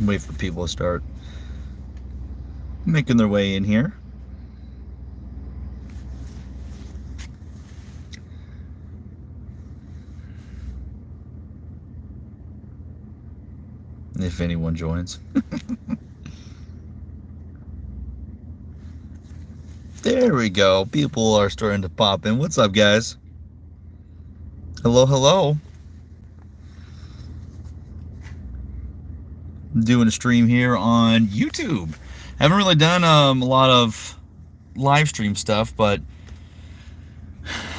Wait for people to start making their way in here. If anyone joins. There we go. People are starting to pop in. What's up, guys? Hello, hello. I'm doing a stream here on YouTube. Haven't really done a lot of live stream stuff, but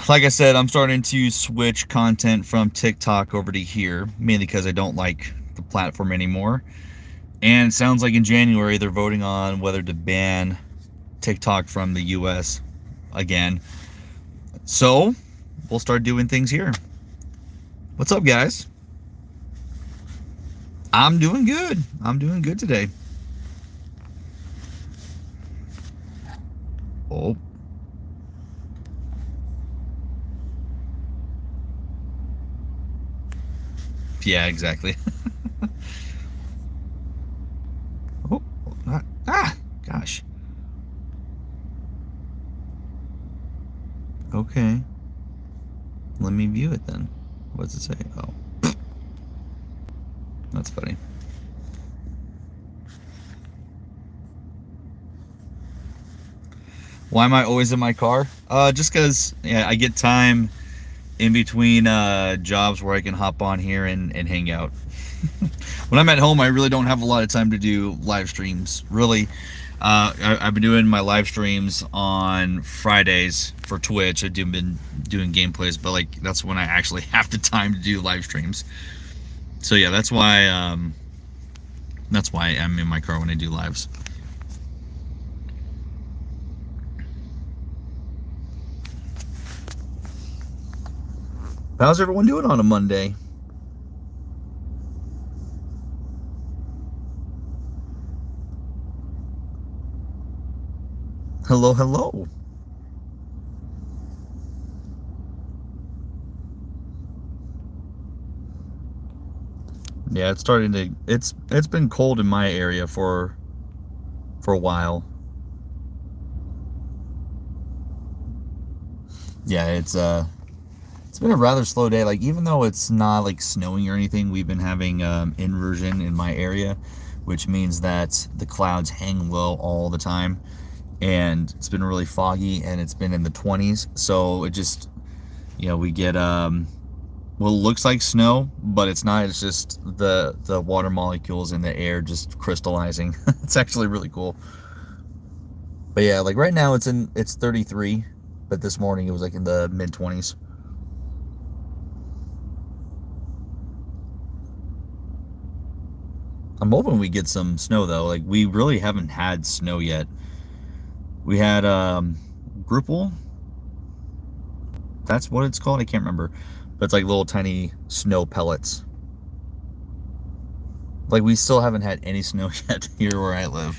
like I said, I'm starting to switch content from TikTok over to here, mainly because I don't like the platform anymore. And it sounds like in January they're voting on whether to ban TikTok from the US again. So we'll start doing things here. What's up, guys? I'm doing good. I'm doing good today. Oh. Yeah, exactly. Oh, not, gosh. Okay. Let me view it then. What does it say? Oh. That's funny. Why am I always in my car? Just because I get time in between jobs where I can hop on here and hang out. When I'm at home, I really don't have a lot of time to do live streams. Really, I've been doing my live streams on Fridays for Twitch. I've been doing gameplays, but like that's when I actually have the time to do live streams. So yeah, that's why I'm in my car when I do lives. How's everyone doing on a Monday? Hello, hello. Yeah, it's starting to it's been cold in my area for a while. Yeah, it's been a rather slow day. Like, even though it's not like snowing or anything, we've been having inversion in my area, which means that the clouds hang low all the time, and it's been really foggy, and it's been in the 20s. So it just, we get what looks like snow, but it's not. It's just the water molecules in the air just crystallizing. It's actually really cool. But yeah, like right now it's 33, but this morning it was like in the mid 20s. I'm hoping we get some snow though. Like, we really haven't had snow yet. We had Grupple. That's what it's called. I can't remember. But it's like little tiny snow pellets. Like, we still haven't had any snow yet here where I live,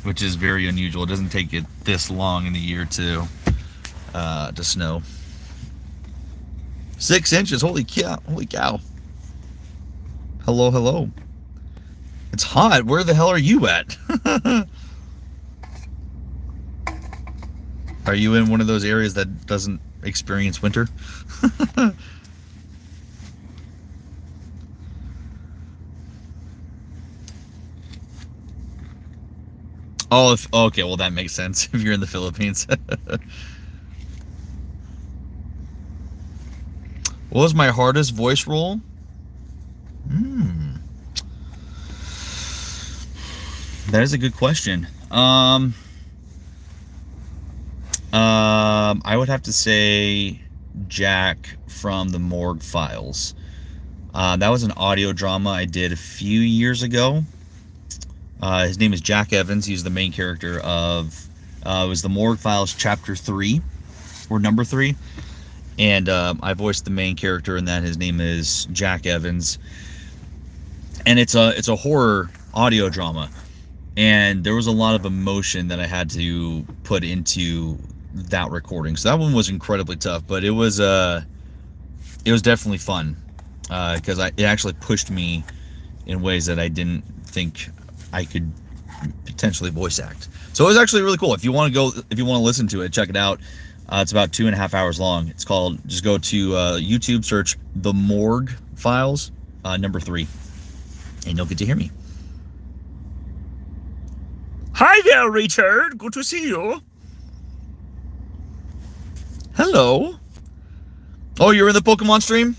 which is very unusual. It doesn't take it this long in the year to snow. 6 inches. Holy cow. Holy cow. Hello, hello. It's hot. Where the hell are you at? Are you in one of those areas that doesn't experience winter? Oh, okay, well that makes sense if you're in the Philippines. What was my hardest voice role? That is a good question. I would have to say Jack from the Morgue Files. That was an audio drama I did a few years ago. His name is Jack Evans. He's the main character of it was the Morgue Files Chapter 3 or number 3, and I voiced the main character in that. His name is Jack Evans, and it's a horror audio drama. And there was a lot of emotion that I had to put into that recording. So that one was incredibly tough, but it was definitely fun because it actually pushed me in ways that I didn't think I could potentially voice act. So it was actually really cool. If you want to listen to it, check it out. It's about 2.5 hours long. It's called, just go to YouTube, search The Morgue Files, number 3, and you'll get to hear me. Hi there, Richard. Good to see you. Hello. Oh, you're in the Pokemon stream?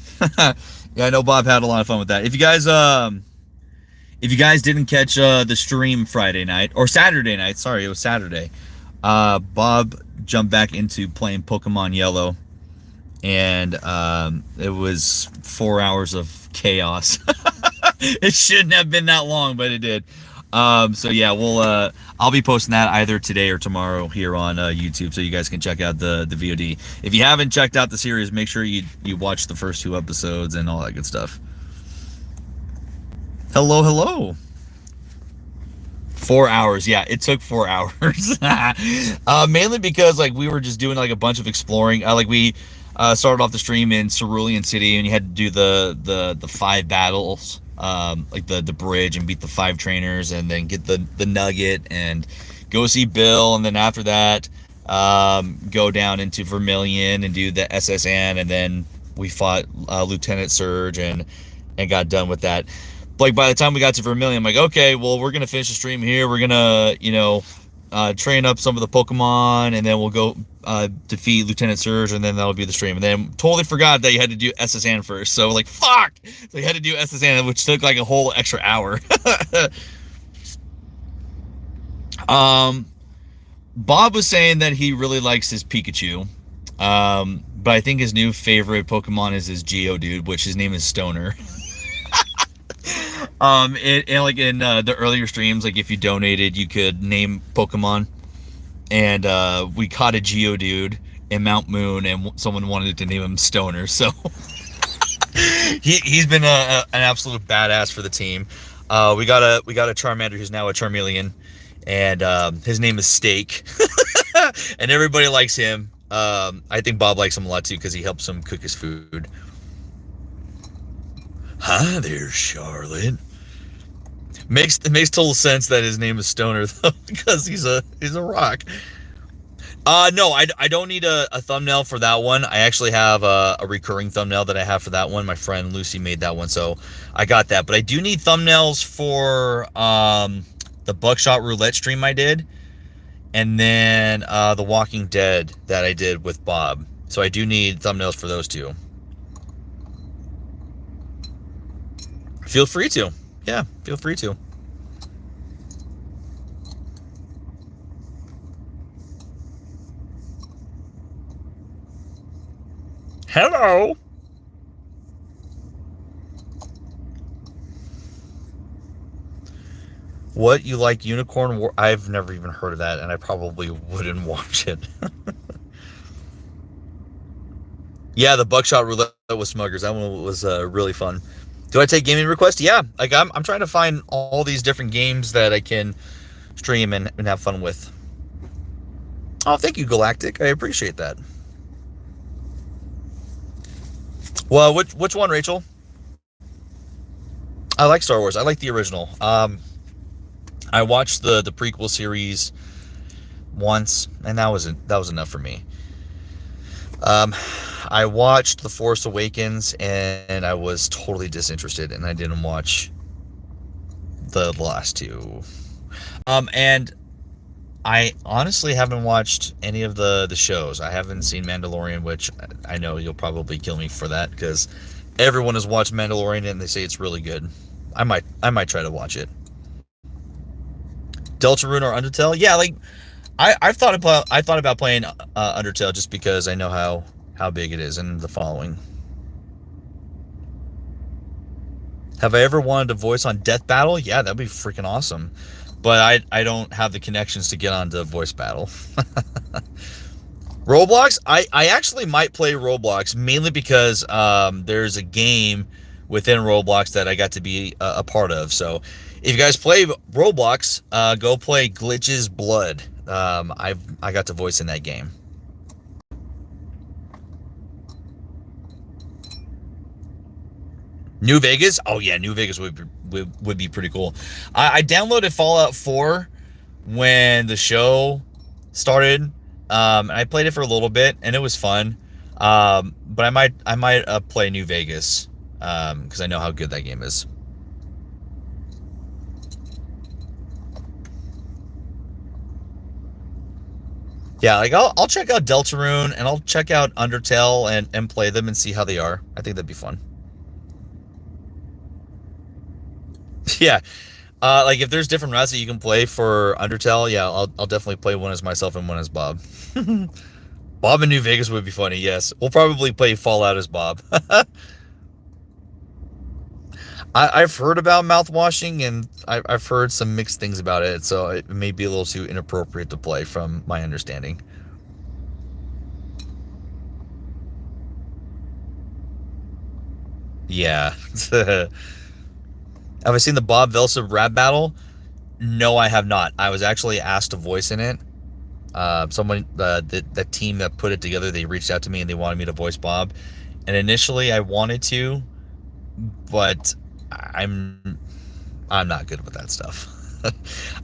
Yeah, I know Bob had a lot of fun with that. If you guys didn't catch the stream Friday night, or Saturday night, sorry, it was Saturday, Bob jumped back into playing Pokemon Yellow, and it was 4 hours of chaos. It shouldn't have been that long, but it did. So yeah, I'll be posting that either today or tomorrow here on YouTube, so you guys can check out the VOD. If you haven't checked out the series, make sure you watch the first 2 episodes and all that good stuff. Hello. 4 hours, yeah, it took 4 hours. Mainly because like we were just doing like a bunch of exploring. Like we started off the stream in Cerulean City, and you had to do the 5 battles, like the bridge, and beat the 5 trainers, and then get the nugget and go see Bill, and then after that go down into Vermilion and do the SSN, and then we fought Lieutenant Surge and got done with that. Like by the time we got to Vermilion, I'm like, okay, well, we're gonna finish the stream here. We're gonna, train up some of the Pokemon, and then we'll go defeat Lieutenant Surge, and then that'll be the stream. And then totally forgot that you had to do SSN first. So like, fuck. So you had to do SSN, which took like a whole extra hour. Bob was saying that he really likes his Pikachu, but I think his new favorite Pokemon is his Geodude, which his name is Stoner. And like in the earlier streams, like if you donated, you could name Pokemon, and we caught a Geodude in Mount Moon, and someone wanted to name him Stoner, so he's been an absolute badass for the team. We got a Charmander who's now a Charmeleon, and his name is Steak, and everybody likes him. I think Bob likes him a lot too, because he helps him cook his food. Hi there, Charlotte. Makes total sense that his name is Stoner, though, because he's a rock. No, I don't need a thumbnail for that one. I actually have a recurring thumbnail that I have for that one. My friend Lucy made that one, so I got that. But I do need thumbnails for the Buckshot Roulette stream I did, and then the Walking Dead that I did with Bob. So I do need thumbnails for those 2. Feel free to. Yeah, feel free to. Hello. What, you like Unicorn War? I've never even heard of that, and I probably wouldn't watch it. Yeah, the Buckshot Roulette with Smuggers. That one was really fun. Do I take gaming requests? Yeah, like I'm trying to find all these different games that I can stream and have fun with. Oh, thank you, Galactic. I appreciate that. Well, which one, Rachel? I like Star Wars. I like the original. I watched the prequel series once, and that was enough for me. I watched The Force Awakens, and I was totally disinterested, and I didn't watch the last 2. And I honestly haven't watched any of the shows. I haven't seen Mandalorian, which I know you'll probably kill me for that, because everyone has watched Mandalorian and they say it's really good. I might try to watch it. Deltarune or Undertale? Yeah, like I thought about playing Undertale, just because I know how big it is and the following. Have I ever wanted to voice on Death Battle? Yeah, that'd be freaking awesome. But I don't have the connections to get onto Voice Battle. Roblox? I actually might play Roblox, mainly because there's a game within Roblox that I got to be a part of. So if you guys play Roblox, go play Glitch's Blood. I got to voice in that game. New Vegas? Oh yeah, New Vegas would be pretty cool. I downloaded Fallout 4 when the show started. And I played it for a little bit, and it was fun. But I might play New Vegas because I know how good that game is. Yeah, like I'll check out Deltarune and I'll check out Undertale and play them and see how they are. I think that'd be fun. Yeah, like if there's different routes that you can play for Undertale, yeah, I'll definitely play one as myself and one as Bob. Bob in New Vegas would be funny. Yes, we'll probably play Fallout as Bob. I've heard about mouthwashing and I've heard some mixed things about it, so it may be a little too inappropriate to play from my understanding. Yeah. Have I seen the Bob Velsa rap battle? No, I have not. I was actually asked to voice in it. Someone, the team that put it together, they reached out to me and they wanted me to voice Bob. And initially, I wanted to, but I'm not good with that stuff.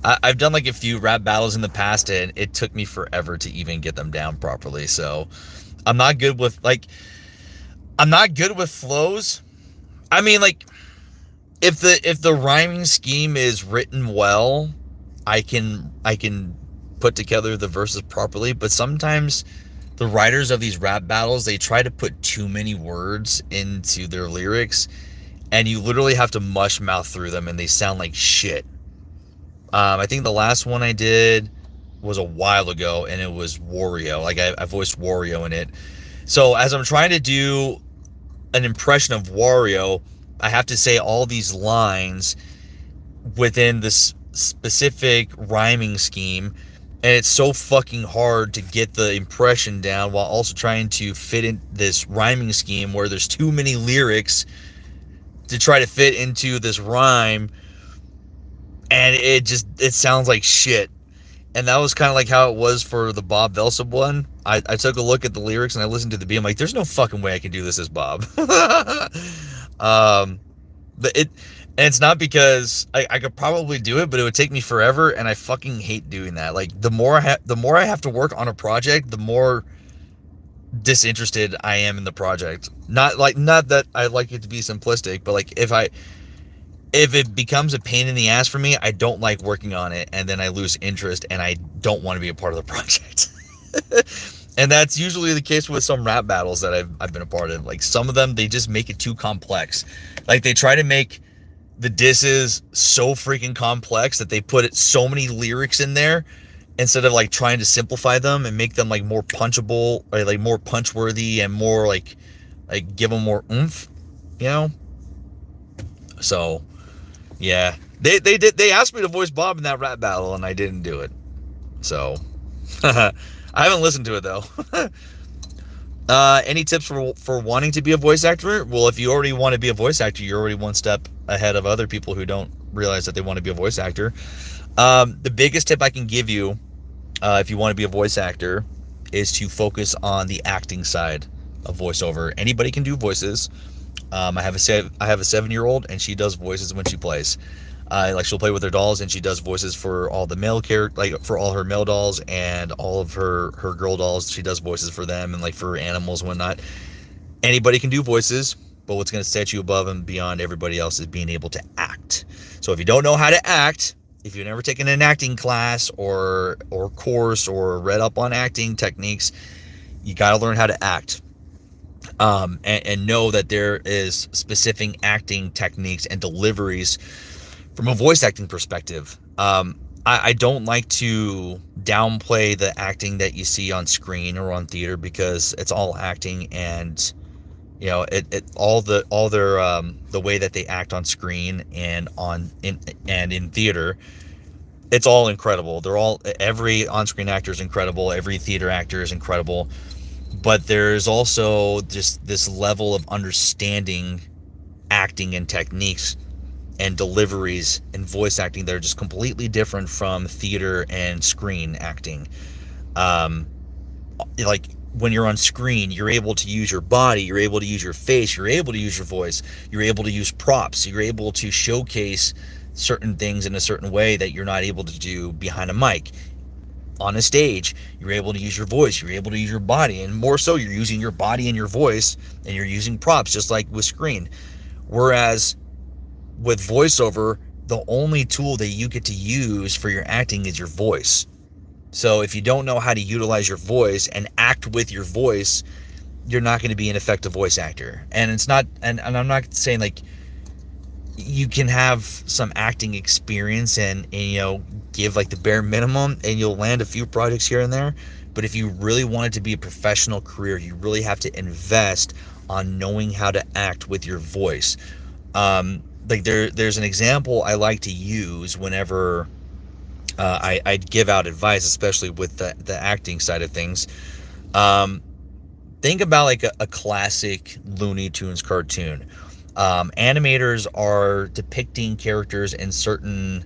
I've done like a few rap battles in the past, and it took me forever to even get them down properly. So I'm not good with I'm not good with flows. I mean, like if the rhyming scheme is written well, I can put together the verses properly. But sometimes the writers of these rap battles, they try to put too many words into their lyrics, and you literally have to mush mouth through them, and they sound like shit. I think the last one I did was a while ago, and it was Wario. Like I voiced Wario in it. So as I'm trying to do an impression of Wario, I have to say all these lines within this specific rhyming scheme, and it's so fucking hard to get the impression down while also trying to fit in this rhyming scheme where there's too many lyrics to try to fit into this rhyme, and it sounds like shit. And that was kind of like how it was for the Bob Velsa one. I took a look at the lyrics and I listened to the beat. I'm like, there's no fucking way I can do this as Bob. But and it's not because I could probably do it, but it would take me forever, and I fucking hate doing that. Like the more I have to work on a project, the more disinterested I am in the project. Not that I like it to be simplistic, but like if it becomes a pain in the ass for me, I don't like working on it, and then I lose interest and I don't want to be a part of the project. And that's usually the case with some rap battles that I've been a part of. Like some of them, they just make it too complex. Like they try to make the disses so freaking complex that they put so many lyrics in there instead of like trying to simplify them and make them like more punchable, or like more punch worthy, and more like give them more oomph, you know? So yeah, they asked me to voice Bob in that rap battle, and I didn't do it. So I haven't listened to it though. Any tips for wanting to be a voice actor? Well, if you already want to be a voice actor, you're already one step ahead of other people who don't realize that they want to be a voice actor. The biggest tip I can give you, if you want to be a voice actor, is to focus on the acting side of voiceover. Anybody can do voices. I have a 7-year-old, and she does voices when she plays. Like she'll play with her dolls, and she does voices for all the male character, like for all her male dolls and all of her girl dolls. She does voices for them, and like for animals and whatnot. Anybody can do voices, but what's going to set you above and beyond everybody else is being able to act. So if you don't know how to act, if you've never taken an acting class or course or read up on acting techniques, you got to learn how to act. And know that there is specific acting techniques and deliveries from a voice acting perspective. I don't like to downplay the acting that you see on screen or on theater, because it's all acting, and you know all their the way that they act on screen and in theater, it's all incredible. Every on-screen actor is incredible, every theater actor is incredible. But there's also just this level of understanding acting and techniques and deliveries and voice acting that are just completely different from theater and screen acting. Like when you're on screen, you're able to use your body, you're able to use your face, you're able to use your voice, you're able to use props, you're able to showcase certain things in a certain way that you're not able to do behind a mic. On a stage, you're able to use your voice, you're able to use your body, and more so, you're using your body and your voice, and you're using props, just like with screen. Whereas with voiceover, the only tool that you get to use for your acting is your voice. So if you don't know how to utilize your voice and act with your voice, you're not going to be an effective voice actor. And it's not, and I'm not saying like you can have some acting experience and give like the bare minimum and you'll land a few projects here and there. But if you really want it to be a professional career, you really have to invest on knowing how to act with your voice. Like there's an example I like to use whenever I give out advice, especially with the acting side of things. Think about like a classic Looney Tunes cartoon. Animators are depicting characters in certain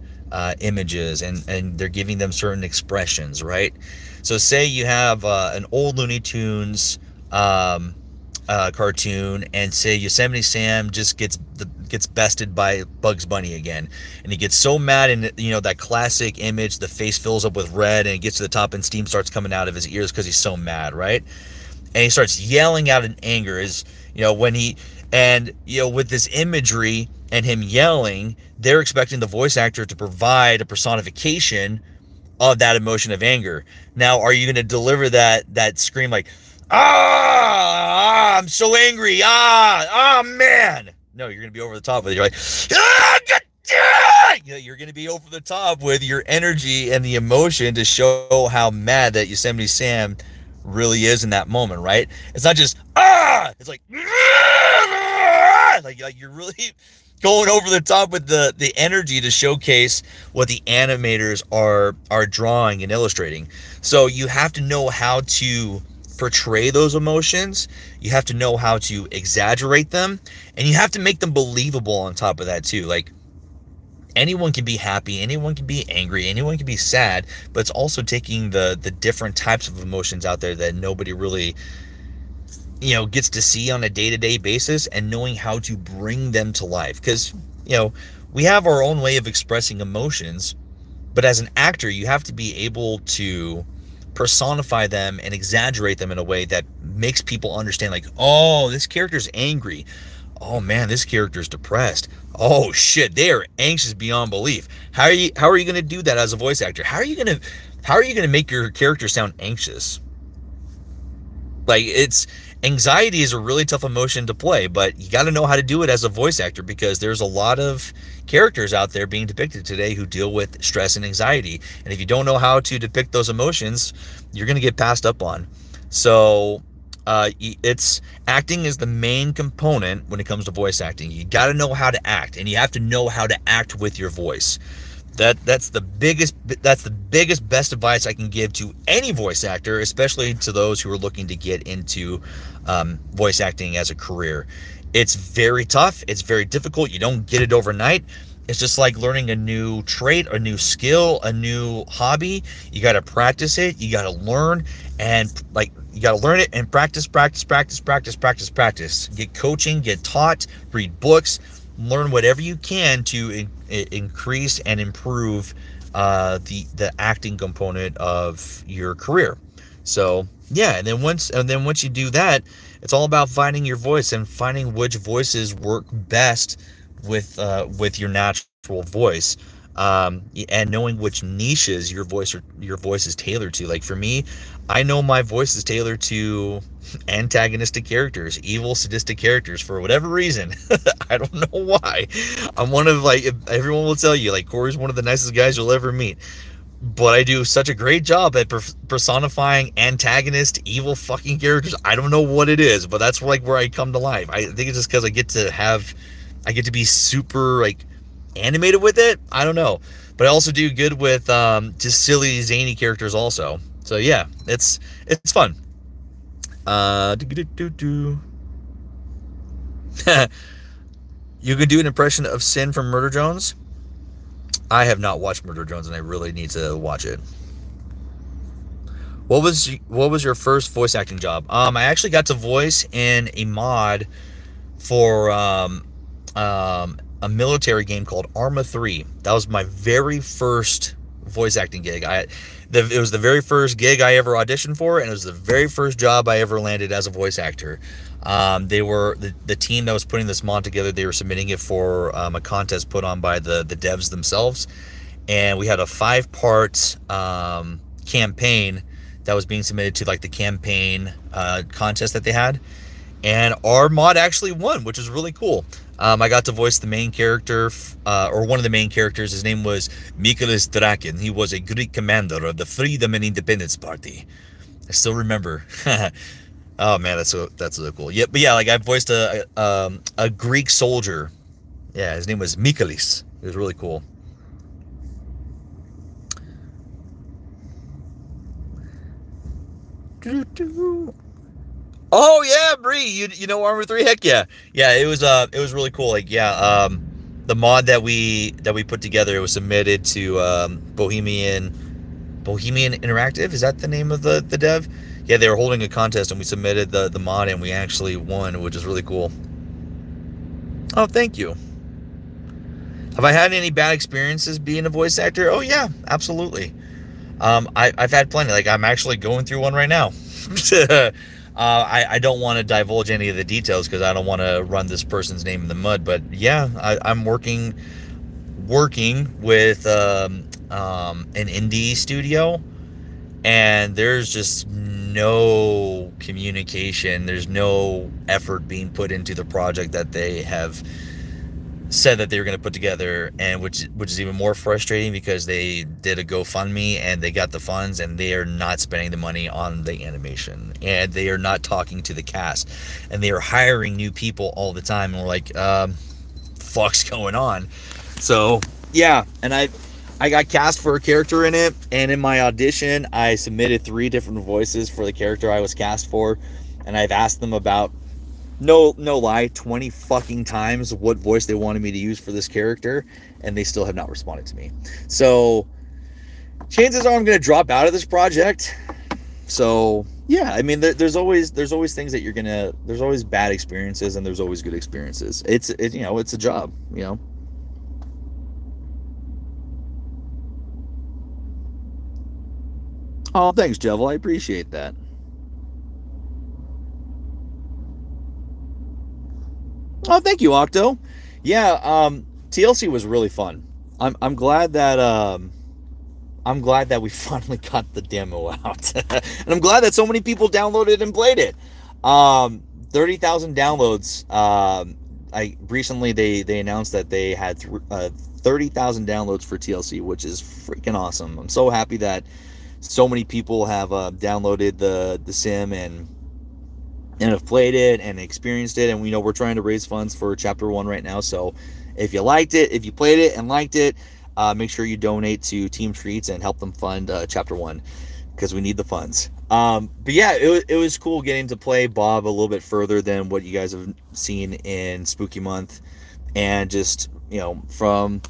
images, and they're giving them certain expressions, right? So say you have an old Looney Tunes cartoon, and say Yosemite Sam just gets bested by Bugs Bunny again, and he gets so mad, and that classic image, the face fills up with red, and it gets to the top, and steam starts coming out of his ears because he's so mad, right? And he starts yelling out in anger. With this imagery and him yelling, they're expecting the voice actor to provide a personification of that emotion of anger. Now, are you going to deliver that scream like, I'm so angry, man? No, you're going to be over the top with it. You're like, you're going to be over the top with your energy and the emotion to show how mad that Yosemite Sam really is in that moment, right? It's not just, it's like you're really going over the top with the energy to showcase what the animators are drawing and illustrating. So you have to know how to portray those emotions, you have to know how to exaggerate them, and you have to make them believable on top of that too. Like, anyone can be happy, anyone can be angry, anyone can be sad, but it's also taking the different types of emotions out there that nobody really gets to see on a day-to-day basis, and knowing how to bring them to life. Because we have our own way of expressing emotions, but as an actor, you have to be able to personify them and exaggerate them in a way that makes people understand, like, oh, this character's angry. Oh man, this character's depressed. Oh shit, they are anxious beyond belief. How are you going to do that as a voice actor? How are you going to make your character sound anxious? Like, anxiety is a really tough emotion to play, but you got to know how to do it as a voice actor, because there's a lot of characters out there being depicted today who deal with stress and anxiety. And if you don't know how to depict those emotions, you're going to get passed up on. So acting is the main component when it comes to voice acting. You got to know how to act, and you have to know how to act with your voice. That's the biggest best advice I can give to any voice actor, especially to those who are looking to get into voice acting as a career. It's very tough. It's very difficult. You don't get it overnight. It's just like learning a new trait, a new skill, a new hobby. You got to practice it. You got to learn, and you got to learn it and practice. Get coaching, get taught, read books, learn whatever you can to increase and improve the acting component of your career. So yeah, and then once you do that, it's all about finding your voice and finding which voices work best with your natural voice, and knowing which niches your voice is tailored to. Like for me, I know my voice is tailored to antagonistic characters, evil, sadistic characters, for whatever reason. I don't know why. I'm one of, everyone will tell you, Corey's one of the nicest guys you'll ever meet. But I do such a great job at personifying antagonist, evil fucking characters. I don't know what it is, but that's where I come to life. I think it's just because I get to be super animated with it. I don't know, but I also do good with just silly, zany characters also. So yeah, it's fun. You can do an impression of Sin from Murder Jones. I have not watched Murder Jones, and I really need to watch it. What was your first voice acting job? I actually got to voice in a mod for a military game called Arma 3. That was my very first voice acting gig. It was the very first gig I ever auditioned for, and it was the very first job I ever landed as a voice actor. They were the team that was putting this mod together. They were submitting it for a contest put on by the devs themselves, and we had a 5-part campaign that was being submitted to like the campaign contest that they had, and our mod actually won, which was really cool. I got to voice the main character, or one of the main characters. His name was Mikhalis Draken. He was a Greek commander of the Freedom and Independence Party. I still remember. Oh man, that's so cool. Yeah, but yeah, like I voiced a Greek soldier. Yeah, his name was Mikhalis. It was really cool. Oh yeah, Bree, you know Armor 3? Heck yeah. Yeah, it was really cool. Like yeah, the mod that we put together, it was submitted to Bohemian Interactive. Is that the name of the dev? Yeah, they were holding a contest and we submitted the mod and we actually won, which is really cool. Oh, thank you. Have I had any bad experiences being a voice actor? Oh yeah, absolutely. I've had plenty. Like I'm actually going through one right now. I don't want to divulge any of the details because I don't want to run this person's name in the mud. But yeah, I'm working with an indie studio, and there's just no communication. There's no effort being put into the project that they have said that they were going to put together, and which is even more frustrating because they did a GoFundMe and they got the funds and they are not spending the money on the animation, and they are not talking to the cast, and they are hiring new people all the time, and we're like, fuck's going on? So yeah, and I got cast for a character in it, and in my audition I submitted 3 different voices for the character I was cast for, and I've asked them about, no lie, 20 fucking times what voice they wanted me to use for this character, and they still have not responded to me. So chances are I'm going to drop out of this project. So yeah, I mean, there's always things that there's always bad experiences and there's always good experiences. It's a job, you know. Oh, thanks, Jevel. I appreciate that. Oh, thank you, Octo. Yeah, TLC was really fun. I'm glad that we finally got the demo out, and I'm glad that so many people downloaded and played it. 30,000 downloads. I recently they announced that they had 30,000 downloads for TLC, which is freaking awesome. I'm so happy that so many people have downloaded the sim and have played it and experienced it. And we know we're trying to raise funds for Chapter 1 right now. So if you liked it, if you played it and liked it, make sure you donate to Team Treats and help them fund Chapter 1, because we need the funds. But yeah, it was cool getting to play Bob a little bit further than what you guys have seen in Spooky Month. And just, from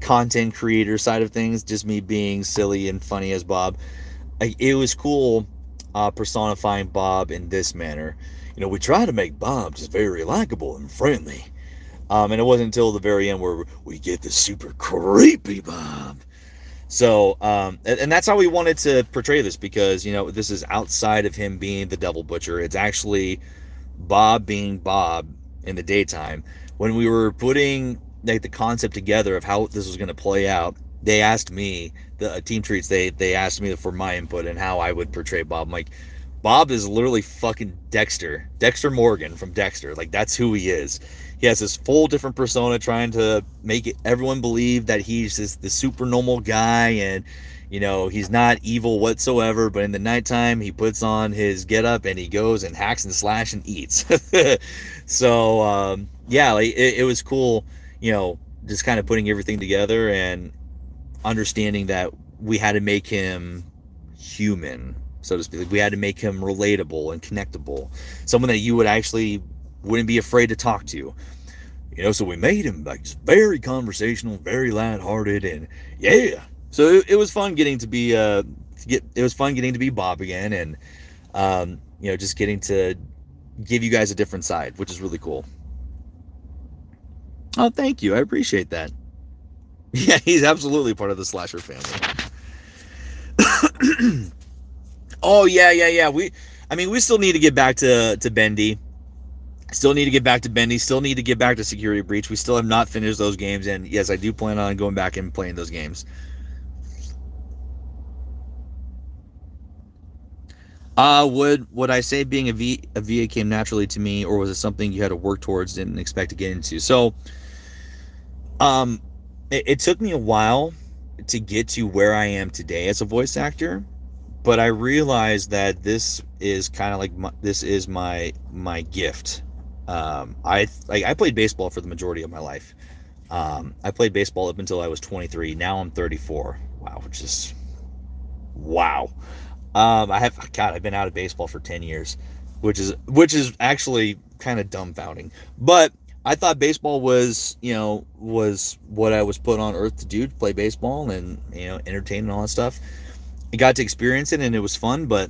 content creator side of things, just me being silly and funny as Bob, it was cool personifying Bob in this manner. We try to make Bob just very likable and friendly, and it wasn't until the very end where we get the super creepy Bob. So and that's how we wanted to portray this, because this is outside of him being the Devil Butcher. It's actually Bob being Bob in the daytime. When we were putting the concept together of how this was going to play out, they asked me, the Team Treats, they asked me for my input and how I would portray Bob. I'm like, Bob is literally fucking Dexter Morgan from Dexter. Like, that's who he is. He has this full different persona, trying to make everyone believe that he's just the super normal guy, and he's not evil whatsoever. But in the nighttime, he puts on his getup and he goes and hacks and slash and eats. So yeah, like it was cool, just kind of putting everything together and understanding that we had to make him human, so to speak. We had to make him relatable and connectable, someone that you wouldn't be afraid to talk to. So we made him like very conversational, very lighthearted, and yeah. So it was fun getting to be getting to be Bob again, and just getting to give you guys a different side, which is really cool. Oh, thank you. I appreciate that. Yeah, he's absolutely part of the slasher family. Oh yeah. We still need to get back to Bendy. Still need to get back to Bendy. Still need to get back to Security Breach. We still have not finished those games, and yes, I do plan on going back and playing those games. Would I say being a VA came naturally to me, or was it something you had to work towards, didn't expect to get into? So, it took me a while to get to where I am today as a voice actor, but I realized that this is kind of like my gift. I played baseball for the majority of my life. I played baseball up until I was 23. Now I'm 34. Wow, which is wow. I've been out of baseball for 10 years, which is actually kind of dumbfounding. But I thought baseball was what I was put on earth to do, to play baseball and, entertain and all that stuff. I got to experience it and it was fun, but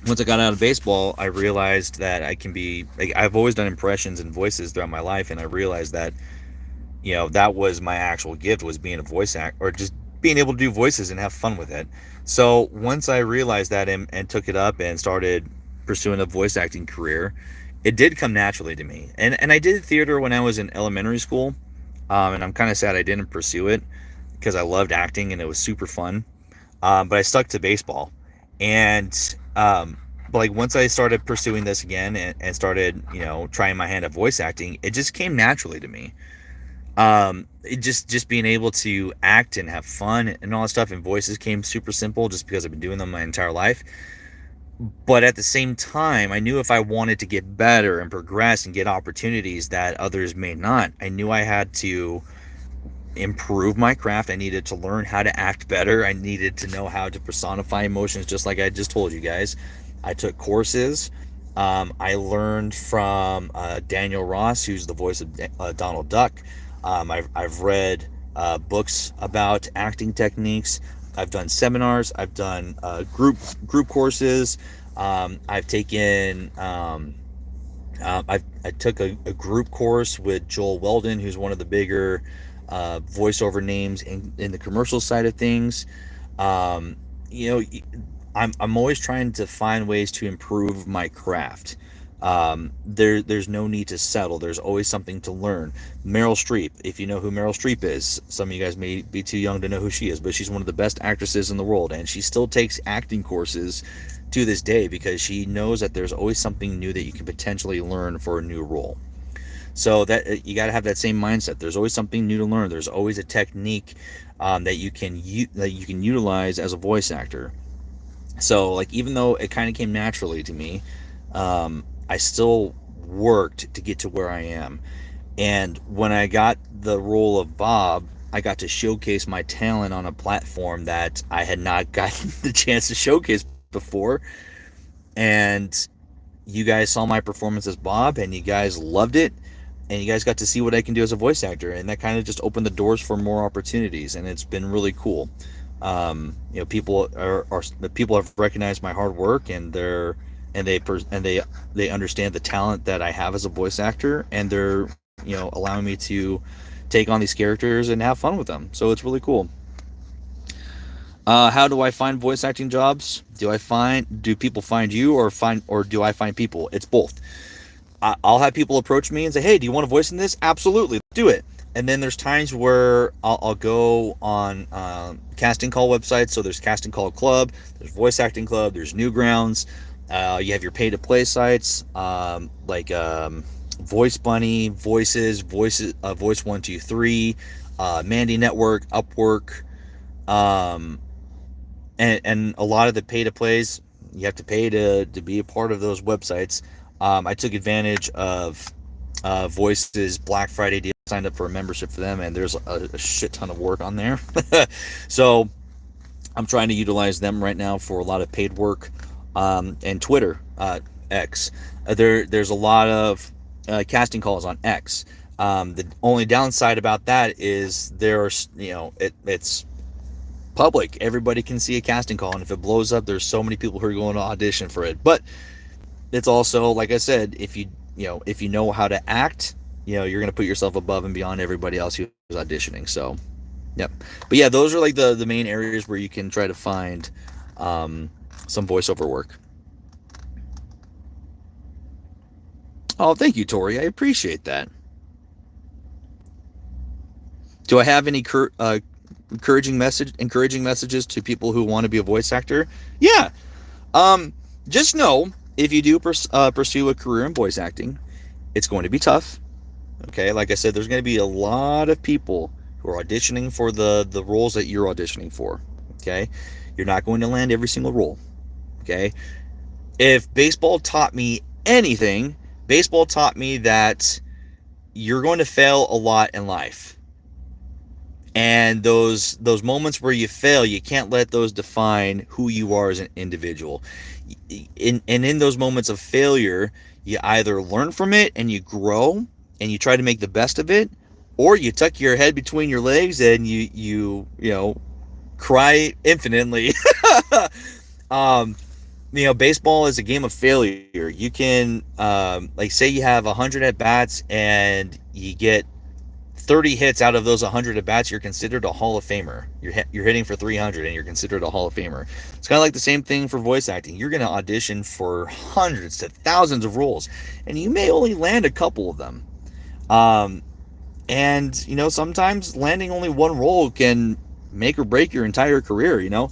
once I got out of baseball, I realized that I can be, like, I've always done impressions and voices throughout my life, and I realized that, that was my actual gift, was being a voice actor, or just being able to do voices and have fun with it. So once I realized that and took it up and started pursuing a voice acting career, it did come naturally to me. And I did theater when I was in elementary school, and I'm kind of sad I didn't pursue it because I loved acting and it was super fun. But I stuck to baseball, and but like once I started pursuing this again and started trying my hand at voice acting, it just came naturally to me. It just being able to act and have fun and all that stuff, and voices came super simple just because I've been doing them my entire life. But at the same time, I knew if I wanted to get better and progress and get opportunities that others may not, I knew I had to improve my craft. I needed to learn how to act better. I needed to know how to personify emotions, just like I just told you guys. I took courses. I learned from Daniel Ross, who's the voice of Donald Duck. I've read books about acting techniques. I've done seminars. I've done group courses. I've taken I took a group course with Joel Weldon, who's one of the bigger voiceover names in the commercial side of things. I'm always trying to find ways to improve my craft. There's no need to settle. There's always something to learn. Meryl Streep, if you know who Meryl Streep is, some of you guys may be too young to know who she is, but she's one of the best actresses in the world, and she still takes acting courses to this day because she knows that there's always something new that you can potentially learn for a new role. So that you got to have that same mindset. There's always something new to learn. There's always a technique that you can utilize as a voice actor. So, like, even though it kind of came naturally to me, I still worked to get to where I am. And when I got the role of Bob, I got to showcase my talent on a platform that I had not gotten the chance to showcase before. And you guys saw my performance as Bob, and you guys loved it. And you guys got to see what I can do as a voice actor. And that kind of just opened the doors for more opportunities. And it's been really cool. People have recognized my hard work, and they understand the talent that I have as a voice actor, and they're allowing me to take on these characters and have fun with them. So it's really cool. How do I find voice acting jobs? Do people find you, or do I find people? It's both. I'll have people approach me and say, hey, do you want a voice in this? Absolutely, do it. And then there's times where I'll go on casting call websites. So there's Casting Call Club, there's Voice Acting Club, there's Newgrounds. You have your pay-to-play sites like Voice Bunny, Voice 123, Mandy Network, Upwork, and a lot of the pay-to-plays, you have to pay to be a part of those websites. I took advantage of Voice's Black Friday deal, signed up for a membership for them, and there's a shit ton of work on there. So I'm trying to utilize them right now for a lot of paid work. And Twitter, X. There's a lot of casting calls on X. The only downside about that is it's public. Everybody can see a casting call, and if it blows up, there's so many people who are going to audition for it. But it's also, like I said, if you know how to act, you're going to put yourself above and beyond everybody else who's auditioning. So, yep. But yeah, those are like the main areas where you can try to find some voiceover work. Oh, thank you, Tori. I appreciate that. Do I have any encouraging messages to people who want to be a voice actor? Yeah. Just know, if you do pursue a career in voice acting, it's going to be tough. Okay, like I said, there's going to be a lot of people who are auditioning for the roles that you're auditioning for. Okay, you're not going to land every single role. Okay, if baseball taught me anything, baseball taught me that you're going to fail a lot in life. And those moments where you fail, you can't let those define who you are as an individual. In those moments of failure, you either learn from it and you grow and you try to make the best of it, or you tuck your head between your legs and you cry infinitely. Baseball is a game of failure. You can say you have 100 at bats and you get 30 hits out of those 100 at bats, you're considered a Hall of Famer. You're hitting for 300 and you're considered a Hall of Famer. It's kind of like the same thing for voice acting. You're going to audition for hundreds to thousands of roles, and you may only land a couple of them. Sometimes landing only one role can make or break your entire career. One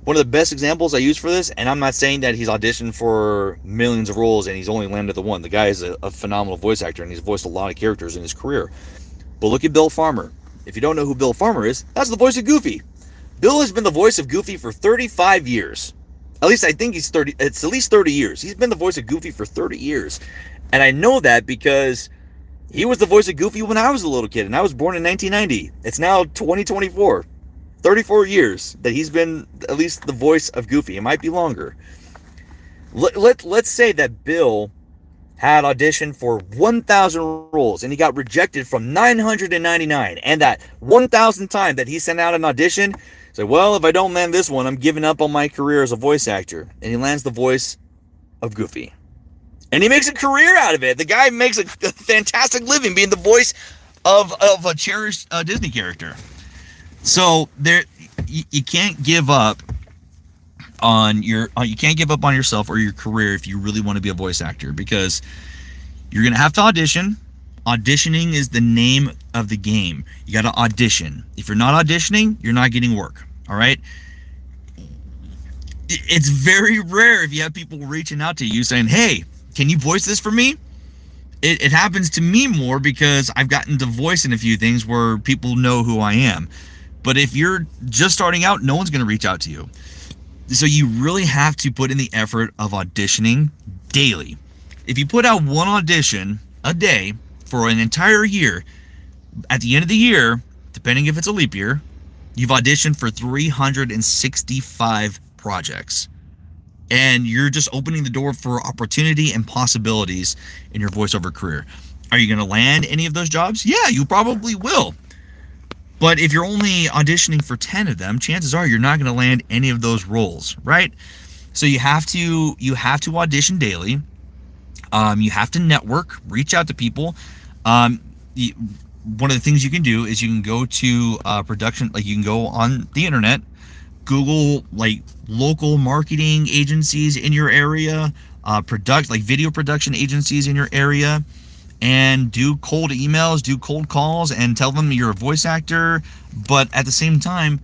of the best examples I use for this, and I'm not saying that he's auditioned for millions of roles and he's only landed the one. The guy is a phenomenal voice actor, and he's voiced a lot of characters in his career. But look at Bill Farmer. If you don't know who Bill Farmer is, that's the voice of Goofy. Bill has been the voice of Goofy for 35 years. At least I think it's at least 30 years. He's been the voice of Goofy for 30 years. And I know that because he was the voice of Goofy when I was a little kid, and I was born in 1990. It's now 2024. 34 years that he's been at least the voice of Goofy. It might be longer. Let's say that Bill had auditioned for 1,000 roles and he got rejected from 999, and that 1,000th time that he sent out an audition, said, well, if I don't land this one, I'm giving up on my career as a voice actor. And he lands the voice of Goofy, and he makes a career out of it. The guy makes a fantastic living being the voice of a cherished Disney character. So you can't give up on yourself or your career if you really want to be a voice actor, because you're going to have to audition. Auditioning is the name of the game. You got to audition. If you're not auditioning, you're not getting work. All right. It's very rare if you have people reaching out to you saying, hey, can you voice this for me? It happens to me more because I've gotten to voice in a few things where people know who I am. But if you're just starting out, no one's going to reach out to you. So you really have to put in the effort of auditioning daily. If you put out one audition a day for an entire year, at the end of the year, depending if it's a leap year, you've auditioned for 365 projects. And you're just opening the door for opportunity and possibilities in your voiceover career. Are you going to land any of those jobs? Yeah, you probably will. But if you're only auditioning for 10 of them, chances are you're not going to land any of those roles, right? So you have to audition daily. You have to network, reach out to people. One of the things you can do is you can go to production, like you can go on the internet, Google like local marketing agencies in your area, video production agencies in your area, and do cold emails, do cold calls, and tell them you're a voice actor, but at the same time,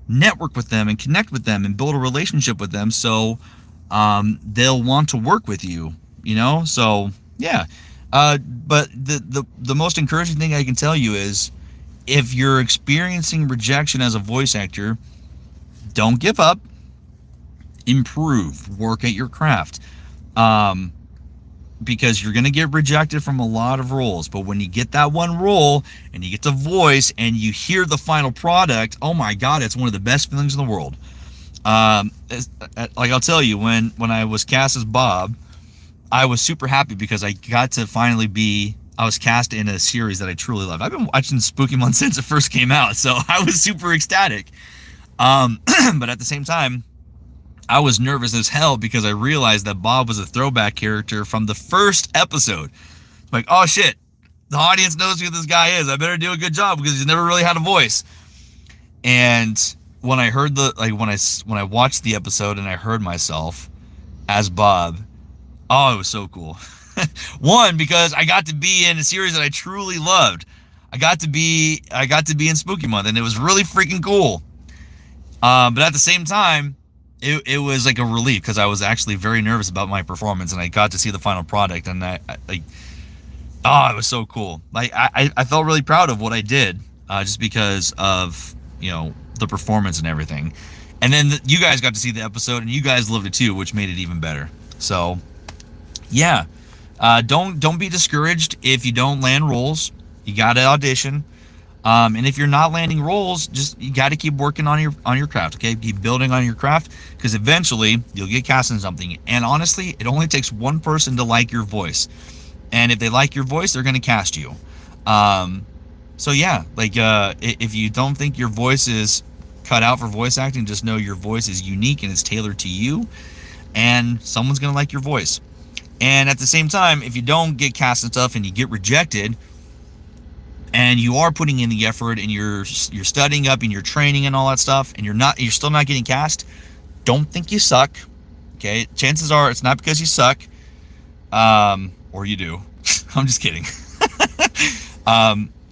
network with them and connect with them and build a relationship with them so they'll want to work with you, So, yeah. But the most encouraging thing I can tell you is if you're experiencing rejection as a voice actor, don't give up. Improve. Work at your craft. Because you're going to get rejected from a lot of roles. But when you get that one role and you get to voice and you hear the final product, oh my God, it's one of the best feelings in the world. Like I'll tell you, when I was cast as Bob, I was super happy because I got to finally I was cast in a series that I truly love. I've been watching Spooky Month since it first came out, so I was super ecstatic. But at the same time, I was nervous as hell because I realized that Bob was a throwback character from the first episode. Like, oh shit, the audience knows who this guy is. I better do a good job because he's never really had a voice. And when I heard when I watched the episode and I heard myself as Bob, oh, it was so cool. One, because I got to be in a series that I truly loved. I got to be in Spooky Month, and it was really freaking cool. But at the same time, it was like a relief because I was actually very nervous about my performance, and I got to see the final product, and it was so cool. Like I felt really proud of what I did, just because of the performance and everything. And then you guys got to see the episode, and you guys loved it too, which made it even better. So yeah, don't be discouraged if you don't land roles. You got to audition. And if you're not landing roles, you got to keep working on your craft, okay? Keep building on your craft, because eventually you'll get cast in something. And honestly, it only takes one person to like your voice. And if they like your voice, they're going to cast you. So yeah, if you don't think your voice is cut out for voice acting, just know your voice is unique and it's tailored to you, and someone's going to like your voice. And at the same time, if you don't get cast and stuff and you get rejected, and you are putting in the effort and you're studying up and you're training and all that stuff, and you're still not getting cast, don't think you suck. Okay, chances are it's not because you suck, or you do. I'm just kidding.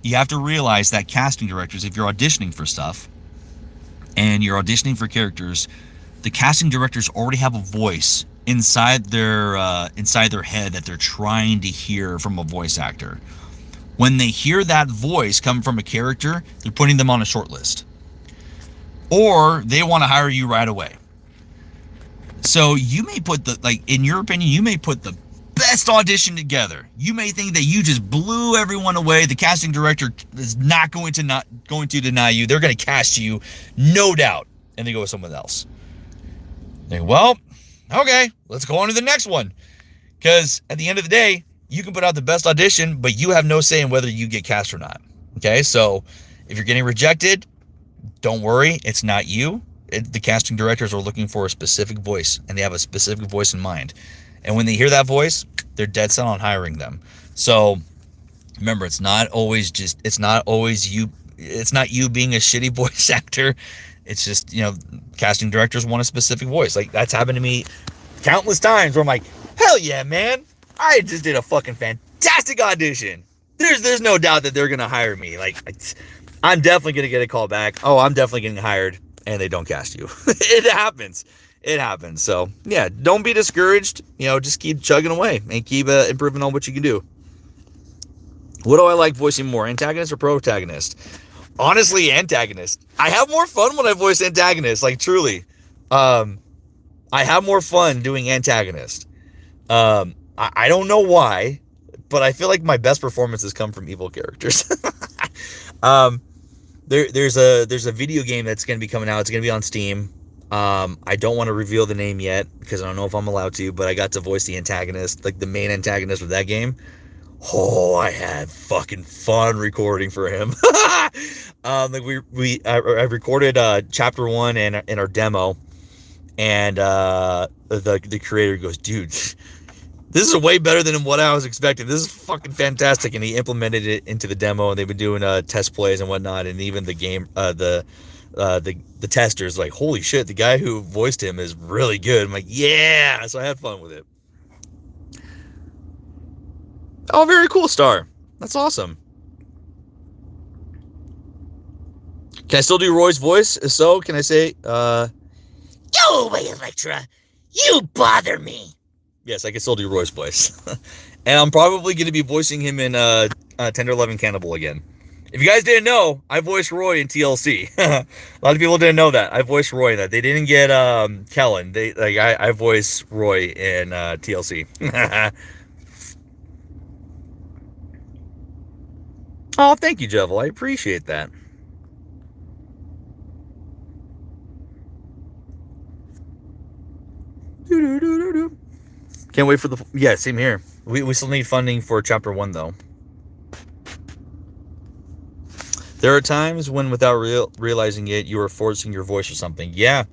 You have to realize that casting directors, if you're auditioning for stuff and you're auditioning for characters, the casting directors already have a voice inside their head that they're trying to hear from a voice actor. When they hear that voice come from a character, they're putting them on a short list. Or they want to hire you right away. So you may put in your opinion, you may put the best audition together. You may think that you just blew everyone away. The casting director is not going to deny you. They're going to cast you, no doubt. And they go with someone else. Well, okay, let's go on to the next one. Because at the end of the day, you can put out the best audition, but you have no say in whether you get cast or not. Okay, so if you're getting rejected, don't worry, it's not you. The casting directors are looking for a specific voice, and they have a specific voice in mind. And when they hear that voice, they're dead set on hiring them. So remember, it's not always you. It's not you being a shitty voice actor. It's just, casting directors want a specific voice. Like, that's happened to me countless times where I'm like, hell yeah, man, I just did a fucking fantastic audition. There's no doubt that they're going to hire me. Like, I'm definitely going to get a call back. Oh, I'm definitely getting hired. And they don't cast you. It happens. So, yeah, don't be discouraged. Just keep chugging away and keep improving on what you can do. What do I like voicing more, antagonist or protagonist? Honestly, antagonist. I have more fun when I voice antagonist. Like, truly. I have more fun doing antagonist. I don't know why, but I feel like my best performances come from evil characters. There's a video game that's going to be coming out. It's going to be on Steam. I don't want to reveal the name yet because I don't know if I'm allowed to, but I got to voice the antagonist, like the main antagonist of that game. Oh, I had fucking fun recording for him. I recorded chapter 1 in our demo, and the creator goes, dude, this is way better than what I was expecting. This is fucking fantastic. And he implemented it into the demo, and they've been doing test plays and whatnot. And even the game, the testers, like, holy shit, the guy who voiced him is really good. I'm like, yeah. So I had fun with it. Oh, very cool, Star. That's awesome. Can I still do Roy's voice? If so, can I say, go away, Electra. You bother me. Yes, I can still do Roy's voice. And I'm probably going to be voicing him in Tender Loving Cannibal again. If you guys didn't know, I voiced Roy in TLC. A lot of people didn't know that. I voiced Roy in that. They didn't get Kellen. I voiced Roy in TLC. Oh, thank you, Jevel. I appreciate that. Can't wait for the... Yeah, same here. We still need funding for Chapter 1, though. There are times when, without realizing it, you are forcing your voice or something. Yeah.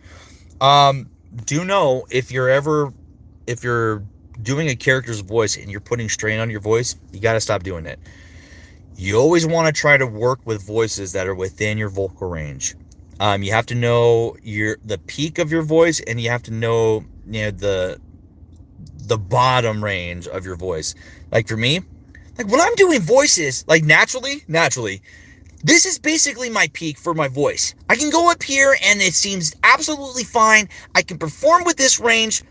Do know if you're doing a character's voice and you're putting strain on your voice, you got to stop doing it. You always want to try to work with voices that are within your vocal range. You have to know the peak of your voice, and you have to know, the bottom range of your voice. Like for me, like when I'm doing voices, like naturally, this is basically my peak for my voice. I can go up here and it seems absolutely fine. I can perform with this range.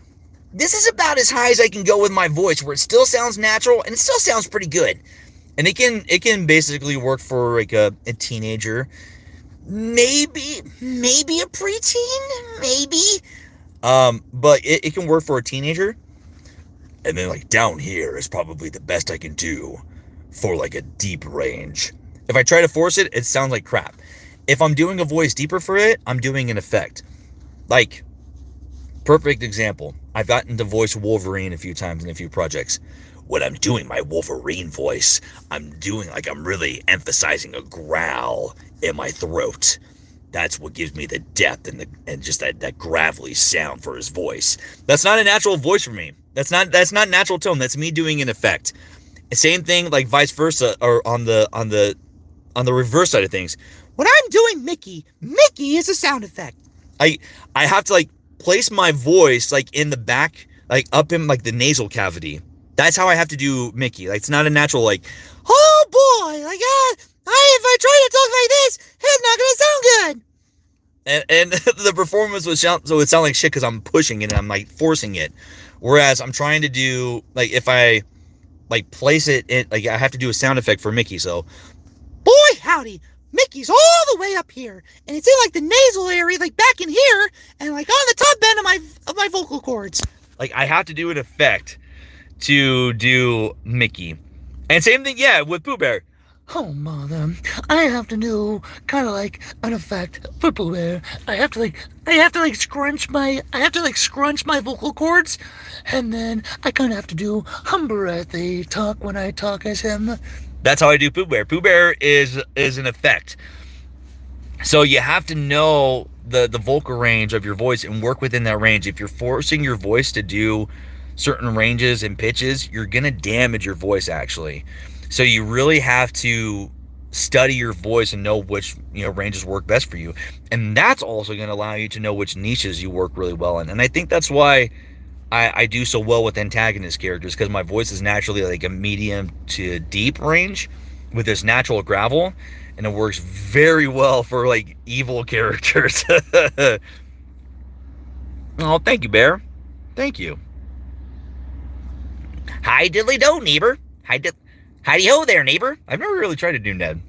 This is about as high as I can go with my voice, where it still sounds natural and it still sounds pretty good. And it can basically work for like a teenager, maybe a preteen, maybe. But it can work for a teenager. And then like down here is probably the best I can do for like a deep range. If I try to force it, it sounds like crap. If I'm doing a voice deeper for it, I'm doing an effect. Like, perfect example. I've gotten to voice Wolverine a few times in a few projects. When I'm doing my Wolverine voice, I'm really emphasizing a growl in my throat. That's what gives me the depth and just that gravelly sound for his voice. That's not a natural voice for me. That's not natural tone. That's me doing an effect. Same thing, like vice versa, or on the reverse side of things. When I'm doing Mickey is a sound effect. I have to like place my voice like in the back, like up in like the nasal cavity. That's how I have to do Mickey. Like it's not a natural like, oh boy, like if I try to talk like this, it's not gonna sound good. And the performance would sound like shit because I'm pushing it and I'm like forcing it. Whereas I'm trying to do like, if I like place it in, like I have to do a sound effect for Mickey. So, boy howdy, Mickey's all the way up here, and it's in like the nasal area, like back in here, and like on the top end of my vocal cords. Like I have to do an effect to do Mickey. And same thing, yeah, with Pooh Bear. Oh, mother, I have to do kind of like an effect for Pooh Bear. I have to scrunch my vocal cords, and then I kind of have to do humberathy talk when I talk as him. That's how I do Pooh Bear. Pooh Bear is an effect. So you have to know the vocal range of your voice and work within that range. If you're forcing your voice to do certain ranges and pitches, you're going to damage your voice actually. So you really have to study your voice and know which ranges work best for you. And that's also going to allow you to know which niches you work really well in. And I think that's why I do so well with antagonist characters, because my voice is naturally like a medium to deep range with this natural gravel, and it works very well for like evil characters. Oh, thank you, Bear. Thank you. Hi diddly do, neighbor. Howdy ho there, neighbor. I've never really tried to do Ned.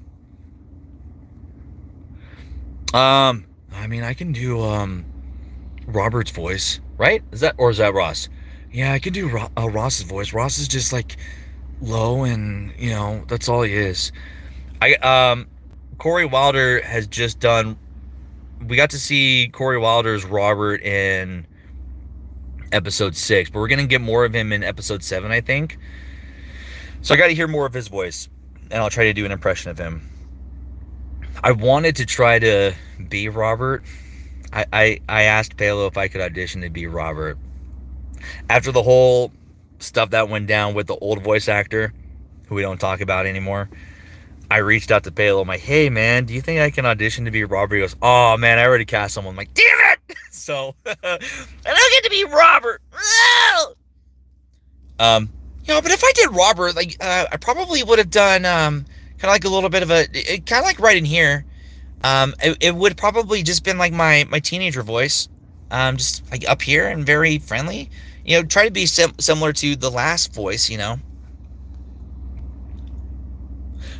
I mean, I can do Robert's voice, right? Is that Ross? Yeah, I can do Ross's voice. Ross is just like low, and that's all he is. Corey Wilder has just done. We got to see Corey Wilder's Robert in episode 6, but we're gonna get more of him in episode 7, I think. So I got to hear more of his voice, and I'll try to do an impression of him. I wanted to try to be Robert. I asked Palo if I could audition to be Robert. After the whole stuff that went down with the old voice actor, who we don't talk about anymore, I reached out to Palo. I'm like, hey, man, do you think I can audition to be Robert? He goes, oh, man, I already cast someone. I'm like, damn it! So, I don't get to be Robert. But if I did Robert, like, I probably would have done, kind of like a little bit of kind of like right in here. It would probably just been like my teenager voice, just like up here and very friendly. Try to be similar to the last voice,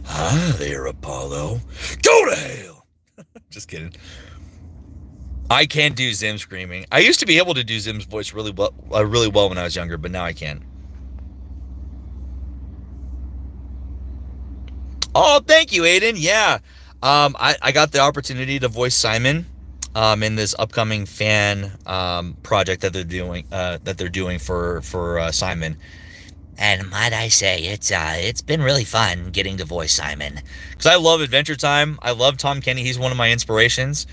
Hi there, Apollo. Go to hell! Just kidding. I can't do Zim screaming. I used to be able to do Zim's voice really well when I was younger, but now I can't. Oh, thank you, Aiden. Yeah. I got the opportunity to voice Simon in this upcoming fan project that they're doing for Simon. And might I say, it's been really fun getting to voice Simon. Because I love Adventure Time. I love Tom Kenny. He's one of my inspirations.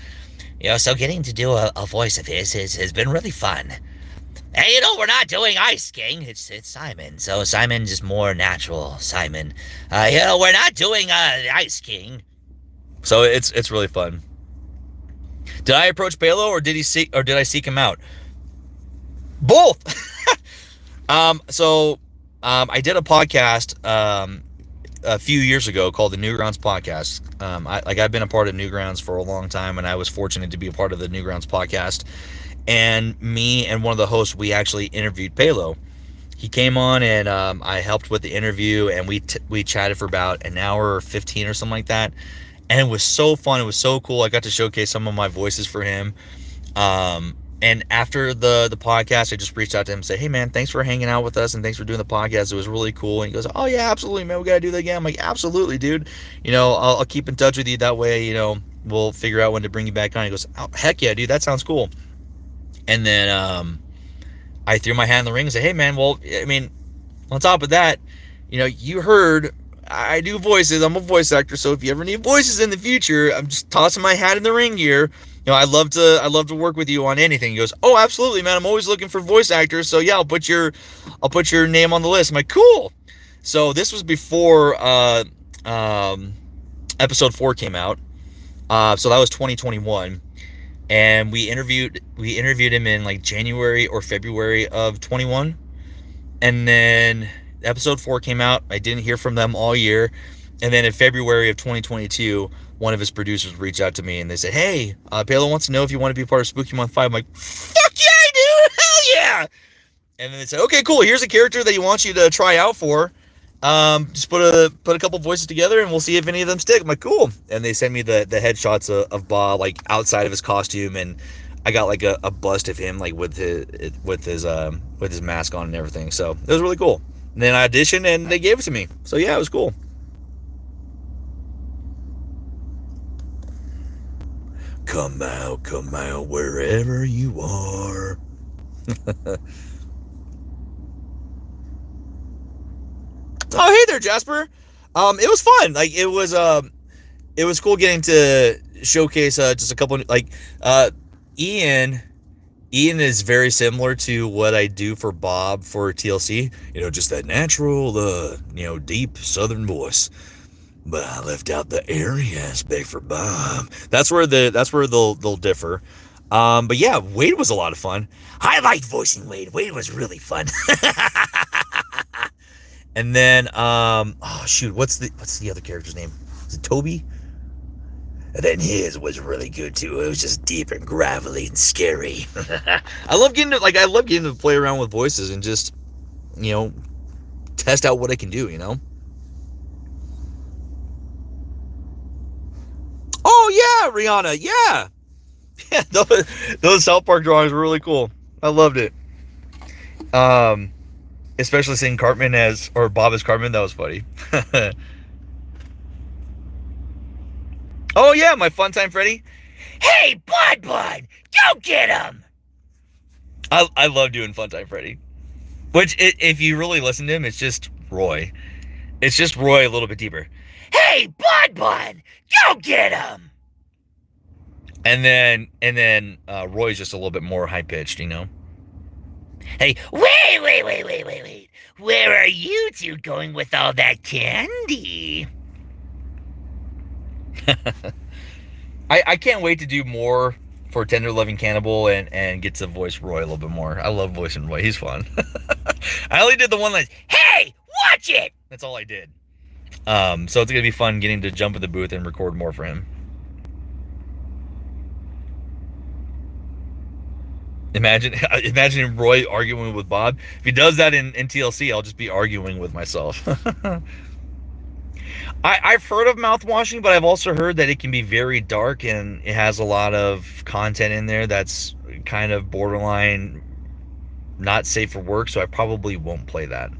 So getting to do a voice of his has been really fun. Hey, we're not doing Ice King. It's Simon. So Simon's just more natural. Simon. We're not doing Ice King. So it's really fun. Did I approach Palo or did I seek him out? Both. I did a podcast a few years ago called the Newgrounds podcast. I've been a part of Newgrounds for a long time, and I was fortunate to be a part of the Newgrounds podcast. And me and one of the hosts, we actually interviewed Palo. He came on, and I helped with the interview, and we chatted for about an hour or 15 or something like that. And it was so fun. It was so cool. I got to showcase some of my voices for him. And after the podcast, I just reached out to him and said, hey, man, thanks for hanging out with us and thanks for doing the podcast. It was really cool. And he goes, oh, yeah, absolutely, man. We got to do that again. I'm like, absolutely, dude. I'll keep in touch with you. That way, we'll figure out when to bring you back on. He goes, oh, heck yeah, dude. That sounds cool. And then I threw my hat in the ring and said, hey, man, well, I mean, on top of that, you heard I do voices. I'm a voice actor. So if you ever need voices in the future, I'm just tossing my hat in the ring here. I'd love to work with you on anything. He goes, oh, absolutely, man. I'm always looking for voice actors. So yeah, I'll put your name on the list. I'm like, cool. So this was before episode 4 came out. So that was 2021. And we interviewed him in like January or February of 21. And then episode 4 came out. I didn't hear from them all year. And then in February of 2022, one of his producers reached out to me and they said, hey, Palo wants to know if you want to be part of Spooky Month 5. I'm like, fuck yeah, I do. Hell yeah. And then they said, okay, cool. Here's a character that he wants you to try out for. Just put a couple voices together and we'll see if any of them stick. I'm like, cool. And they sent me the headshots of Bob, like outside of his costume. And I got like a bust of him, like with his mask on and everything. So it was really cool. And then I auditioned and they gave it to me. So yeah, it was cool. Come out, wherever you are. Oh, hey there, Jasper. It was fun. Like it was cool getting to showcase just a couple Ian is very similar to what I do for Bob for TLC. Just that natural, deep Southern voice. But I left out the airy aspect for Bob. That's where they'll differ. But yeah, Wade was a lot of fun. I liked voicing Wade. Wade was really fun. And then, oh shoot, what's the other character's name? Is it Toby? And then his was really good too. It was just deep and gravelly and scary. I love getting to play around with voices and just, test out what I can do. Oh yeah, Rihanna, yeah. Yeah, those South Park drawings were really cool. I loved it. Especially seeing Cartman or Bob as Cartman, that was funny. Oh yeah, my Fun Time Freddy. Hey, Bud, go get him. I love doing Fun Time Freddy. Which, if you really listen to him, it's just Roy. It's just Roy a little bit deeper. Hey, Bud, go get him. And then Roy's just a little bit more high pitched, Hey, wait. Where are you two going with all that candy? I can't wait to do more for Tender Loving Cannibal and get to voice Roy a little bit more. I love voicing Roy. He's fun. I only did the one line, hey, watch it! That's all I did. So it's going to be fun getting to jump in the booth and record more for him. Imagine Roy arguing with Bob. If he does that in TLC, I'll just be arguing with myself. I've heard of mouthwashing, but I've also heard that it can be very dark and it has a lot of content in there that's kind of borderline not safe for work, so I probably won't play that.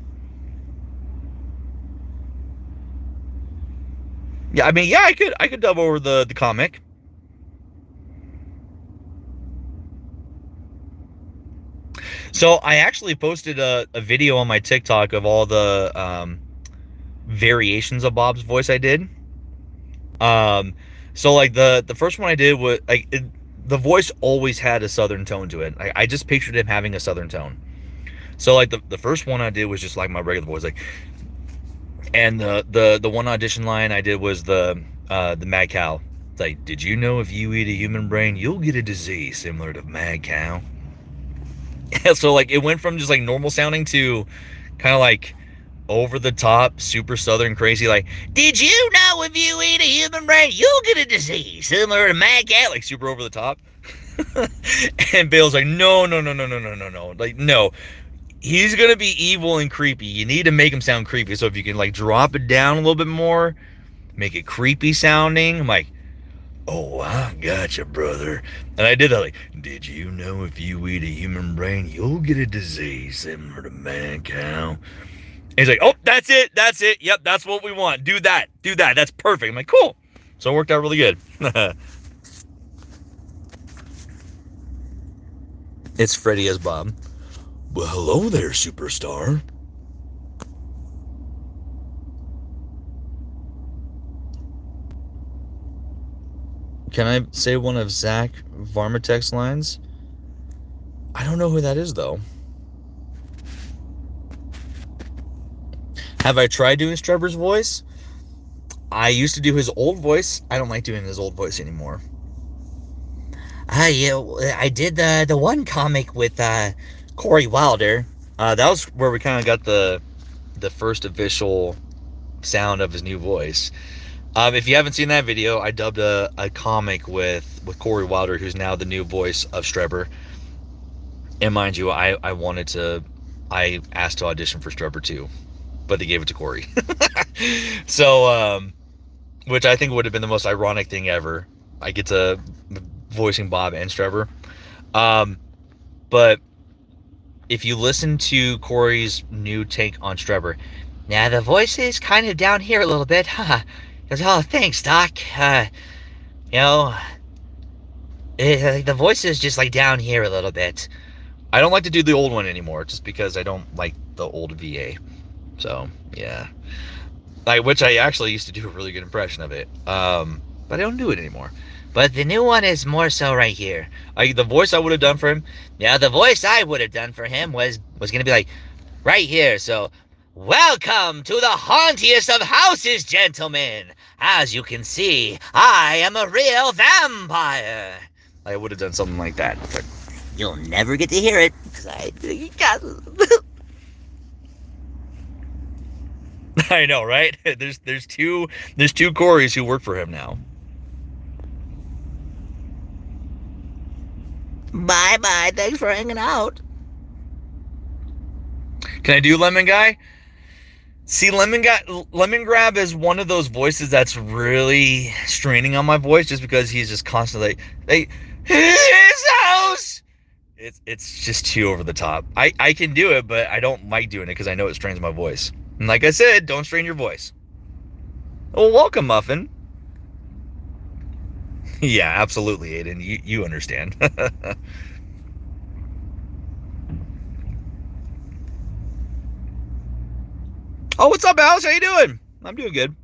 Yeah, I mean, yeah, I could dub over the comic. So I actually posted a video on my TikTok of all the variations of Bob's voice I did. So like the first one I did was like the voice always had a southern tone to it. I just pictured him having a southern tone. So like the first one I did was just like my regular voice, like, and the one audition line I did was the mad cow. It's like, did you know if you eat a human brain, you'll get a disease similar to mad cow? So like it went from just like normal sounding to kind of like over the top, super southern, crazy, like, did you know if you eat a human brain, you'll get a disease similar to mad cow? Like super over the top. And Bale's like, no, like, no, he's gonna be evil and creepy. You need to make him sound creepy. So if you can like drop it down a little bit more, make it creepy sounding. I'm like, oh, I gotcha, brother. And I did that, like, did you know if you eat a human brain, you'll get a disease similar to mad cow? And he's like, oh, that's it. Yep, that's what we want. Do that. That's perfect. I'm like, cool. So it worked out really good. It's Freddy as Bob. Well, hello there, superstar. Can I say one of Zach Varmatek's lines? I don't know who that is, though. Have I tried doing Strebber's voice? I used to do his old voice. I don't like doing his old voice anymore. Yeah, I did the one comic with Corey Wilder. That was where we kind of got the first official sound of his new voice. If you haven't seen that video, I dubbed a comic with Corey Wilder, who's now the new voice of Strebber. And mind you, I asked to audition for Strebber too, but they gave it to Corey. So, which I think would have been the most ironic thing ever. I get to voicing Bob and Strebber. But if you listen to Corey's new take on Strebber, now the voice is kind of down here a little bit. He goes, oh, thanks, Doc. The voice is just like down here a little bit. I don't like to do the old one anymore, just because I don't like the old VA. So yeah, which I actually used to do a really good impression of it. But I don't do it anymore. But the new one is more so right here. The voice I would have done for him. Yeah, the voice I would have done for him was gonna be like right here. So, welcome to the hauntiest of houses, gentlemen. As you can see, I am a real vampire. I would have done something like that. But you'll never get to hear it because I know, right? There's two Coreys who work for him now. Bye. Thanks for hanging out. Can I do Lemon Guy? See, Lemon Grab is one of those voices that's really straining on my voice, just because he's just constantly like his house. It's just too over the top. I can do it, but I don't like doing it because I know it strains my voice. And like I said, don't strain your voice. Oh, welcome, Muffin. Yeah, absolutely, Aiden. You understand. Oh, what's up, Alice? How you doing? I'm doing good.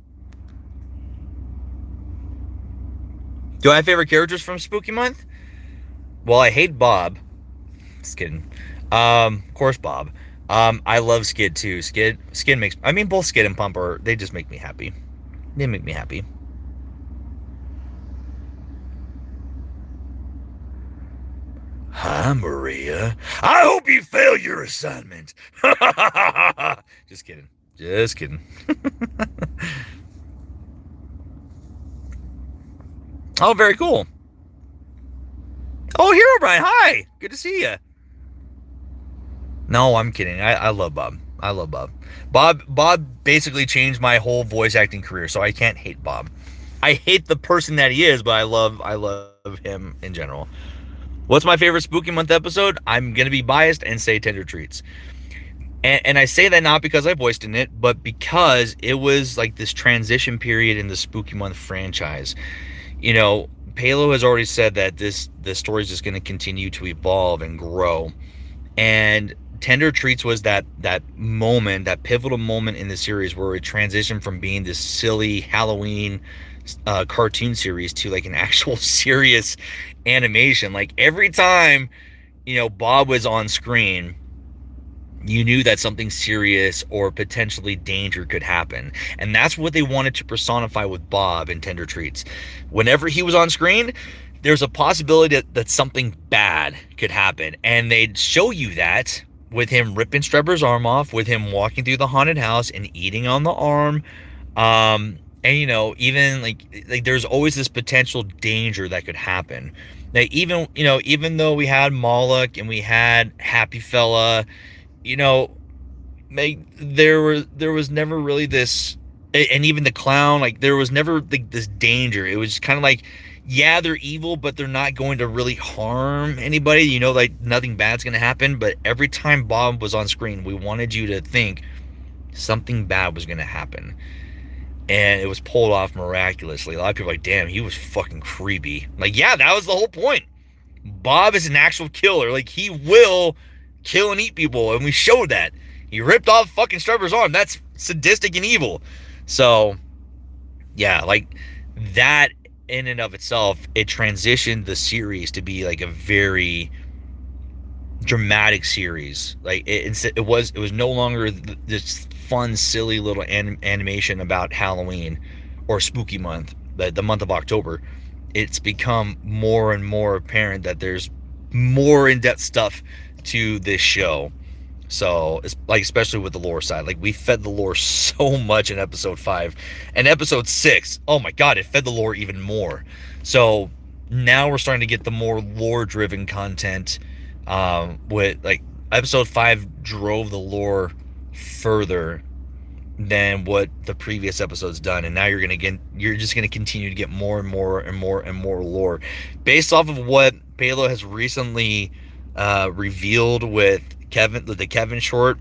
Do I have favorite characters from Spooky Month? Well, I hate Bob. Just kidding. Of course, Bob. I love Skid too. Skid makes. I mean, both Skid and Pump they just make me happy. They make me happy. Hi, Maria. I hope you fail your assignment. Just kidding. Just kidding. Oh, very cool. Oh, Hero Brian, hi. Good to see you. No, I'm kidding. I love Bob. I love Bob. Bob basically changed my whole voice acting career, so I can't hate Bob. I hate the person that he is, but I love him in general. What's my favorite Spooky Month episode? I'm going to be biased and say Tender Treats. And I say that not because I voiced in it, but because it was like this transition period in the Spooky Month franchise. You know, Palo has already said that this story is just going to continue to evolve and grow. And Tender Treats was that moment, that pivotal moment in the series where it transitioned from being this silly Halloween cartoon series to like an actual serious animation. Like every time, Bob was on screen, you knew that something serious or potentially danger could happen. And that's what they wanted to personify with Bob in Tender Treats. Whenever he was on screen, there's a possibility that something bad could happen. And they'd show you that with him ripping Strebber's arm off, with him walking through the haunted house and eating on the arm. And, even like there's always this potential danger that could happen. Like even though we had Moloch and we had Happy Fella, there was never really this, and even the clown, like there was never like this danger. It was kind of like, yeah, they're evil, but they're not going to really harm anybody. Like nothing bad's going to happen. But every time Bob was on screen, we wanted you to think something bad was going to happen. And it was pulled off miraculously. A lot of people are like, damn, he was fucking creepy. Like, yeah, that was the whole point. Bob is an actual killer. Like, he will kill and eat people, and we showed that. He ripped off fucking Strebber's arm. That's sadistic and evil. So, yeah, like, that in and of itself, it transitioned the series to be, like, a very dramatic series. Like, it was no longer this fun, silly little animation about Halloween or Spooky Month, the month of October. It's become more and more apparent that there's more in-depth stuff to this show. So it's like, especially with the lore side, like we fed the lore so much in episode 5 and episode 6. Oh my god, it fed the lore even more. So now we're starting to get the more lore driven content, with like episode 5 drove the lore further than what the previous episode's done, and now you're just gonna continue to get more and more and more and more lore based off of what Palo has recently revealed with the Kevin short.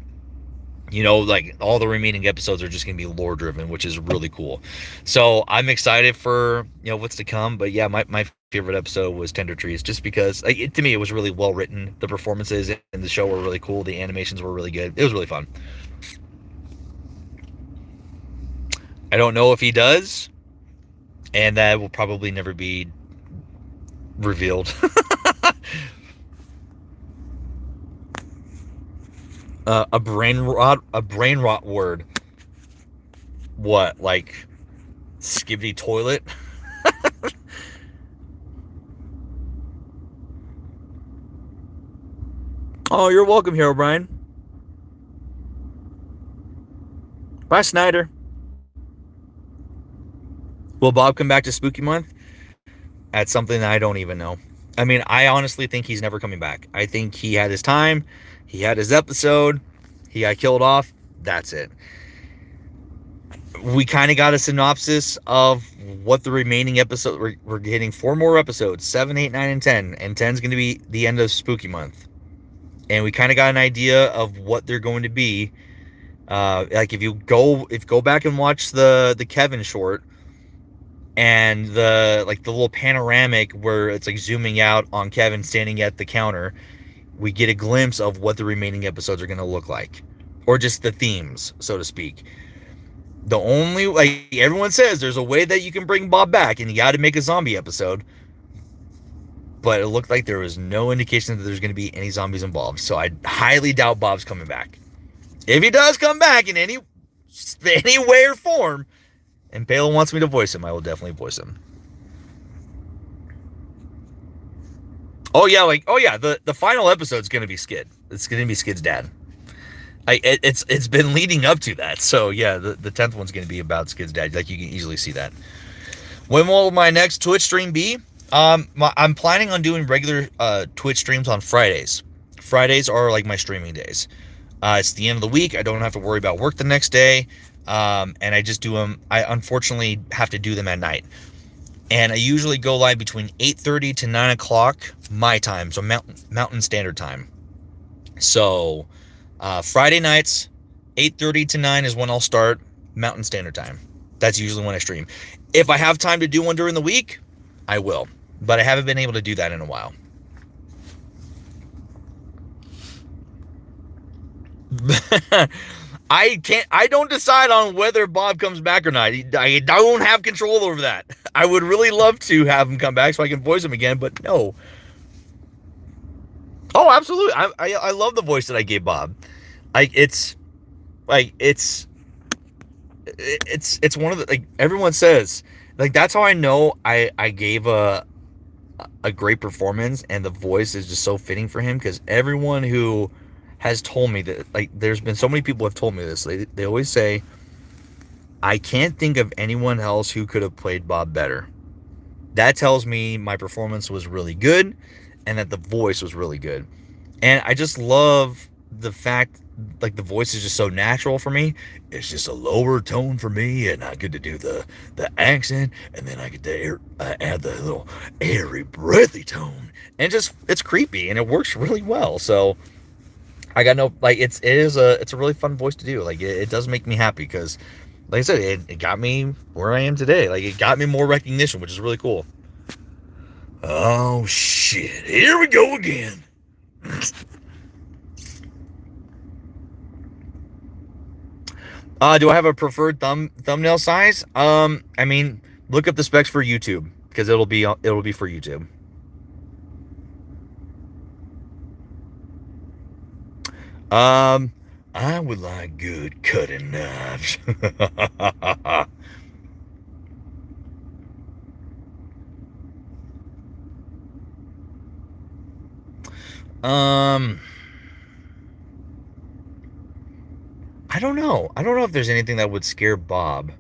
Like all the remaining episodes are just gonna be lore driven, which is really cool. So I'm excited for what's to come. But yeah, my favorite episode was Tender Trees, just because to me it was really well written. The performances in the show were really cool. The animations were really good. It was really fun. I don't know if he does, and that will probably never be revealed. A brain rot word. What, like skibidi toilet? Oh, you're welcome here, O'Brien. Bye, Snyder. Will Bob come back to Spooky Month? That's something that I don't even know. I mean, I honestly think he's never coming back. I think he had his time. He had his episode. He got killed off. That's it. We kind of got a synopsis of what the remaining episode. We're getting 4 more episodes, 7, 8, 9, and 10. And 10's going to be the end of Spooky Month. And we kind of got an idea of what they're going to be. Like if you go back and watch the Kevin short, and the little panoramic where it's like zooming out on Kevin standing at the counter, we get a glimpse of what the remaining episodes are going to look like, or just the themes, so to speak. The only, like everyone says, there's a way that you can bring Bob back, and you got to make a zombie episode. But it looked like there was no indication that there's going to be any zombies involved. So I highly doubt Bob's coming back. If he does come back in any way or form, and Palo wants me to voice him, I will definitely voice him. Oh yeah, the final episode's gonna be Skid. It's gonna be Skid's dad. It's been leading up to that. So yeah, the 10th one's gonna be about Skid's dad. Like you can easily see that. When will my next Twitch stream be? I'm planning on doing regular Twitch streams on Fridays. Fridays are like my streaming days. It's the end of the week. I don't have to worry about work the next day. And I just do them. I unfortunately have to do them at night. And I usually go live between 8:30 to 9 o'clock my time, so Mountain Standard Time. So Friday nights, 8:30 to 9 is when I'll start Mountain Standard Time. That's usually when I stream. If I have time to do one during the week, I will. But I haven't been able to do that in a while. I don't decide on whether Bob comes back or not. I don't have control over that. I would really love to have him come back so I can voice him again, but no. Oh, absolutely. I love the voice that I gave Bob. It's like it's one of the, like, everyone says, like, that's how I know I gave a great performance, and the voice is just so fitting for him, because everyone who has told me that, like, there's been so many people have told me this, they always say, I can't think of anyone else who could have played Bob better. That tells me my performance was really good and that the voice was really good. And I just love the fact, like, the voice is just so natural for me. It's just a lower tone for me, and I get to do the accent, and then I get to add the little airy, breathy tone, and it's creepy, and it works really well. So I got no, like, it's a really fun voice to do. Like, it does make me happy, because, like I said, it got me where I am today. Like, it got me more recognition, which is really cool. Oh shit! Here we go again. Do I have a preferred thumbnail size? I mean, look up the specs for YouTube, because it'll be for YouTube. I would like good cutting knives. I don't know. I don't know if there's anything that would scare Bob.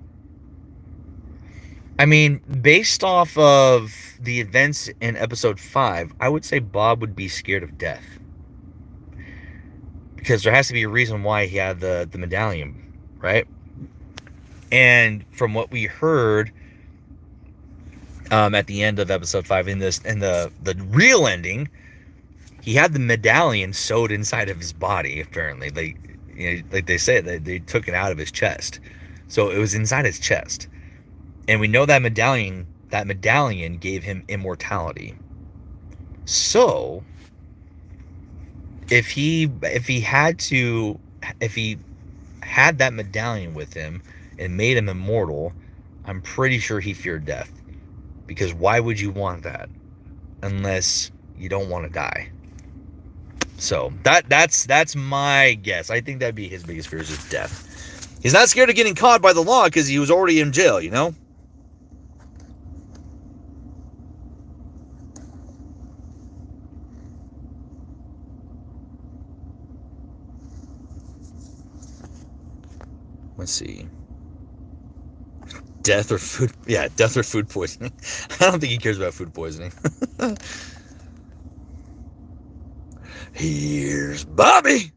I mean, based off of the events in episode 5, I would say Bob would be scared of death. Because there has to be a reason why he had the medallion, right? And from what we heard at the end of episode 5, in the real ending, he had the medallion sewed inside of his body. Apparently, like they said, they took it out of his chest, so it was inside his chest. And we know that medallion gave him immortality. So if he had that medallion with him and made him immortal, I'm pretty sure he feared death. Because why would you want that unless you don't want to die? So that's my guess. I think that'd be his biggest fear, is just death. He's not scared of getting caught by the law because he was already in jail, you know? Let's see. Death or food? Yeah, death or food poisoning. I don't think he cares about food poisoning. Here's Bobby.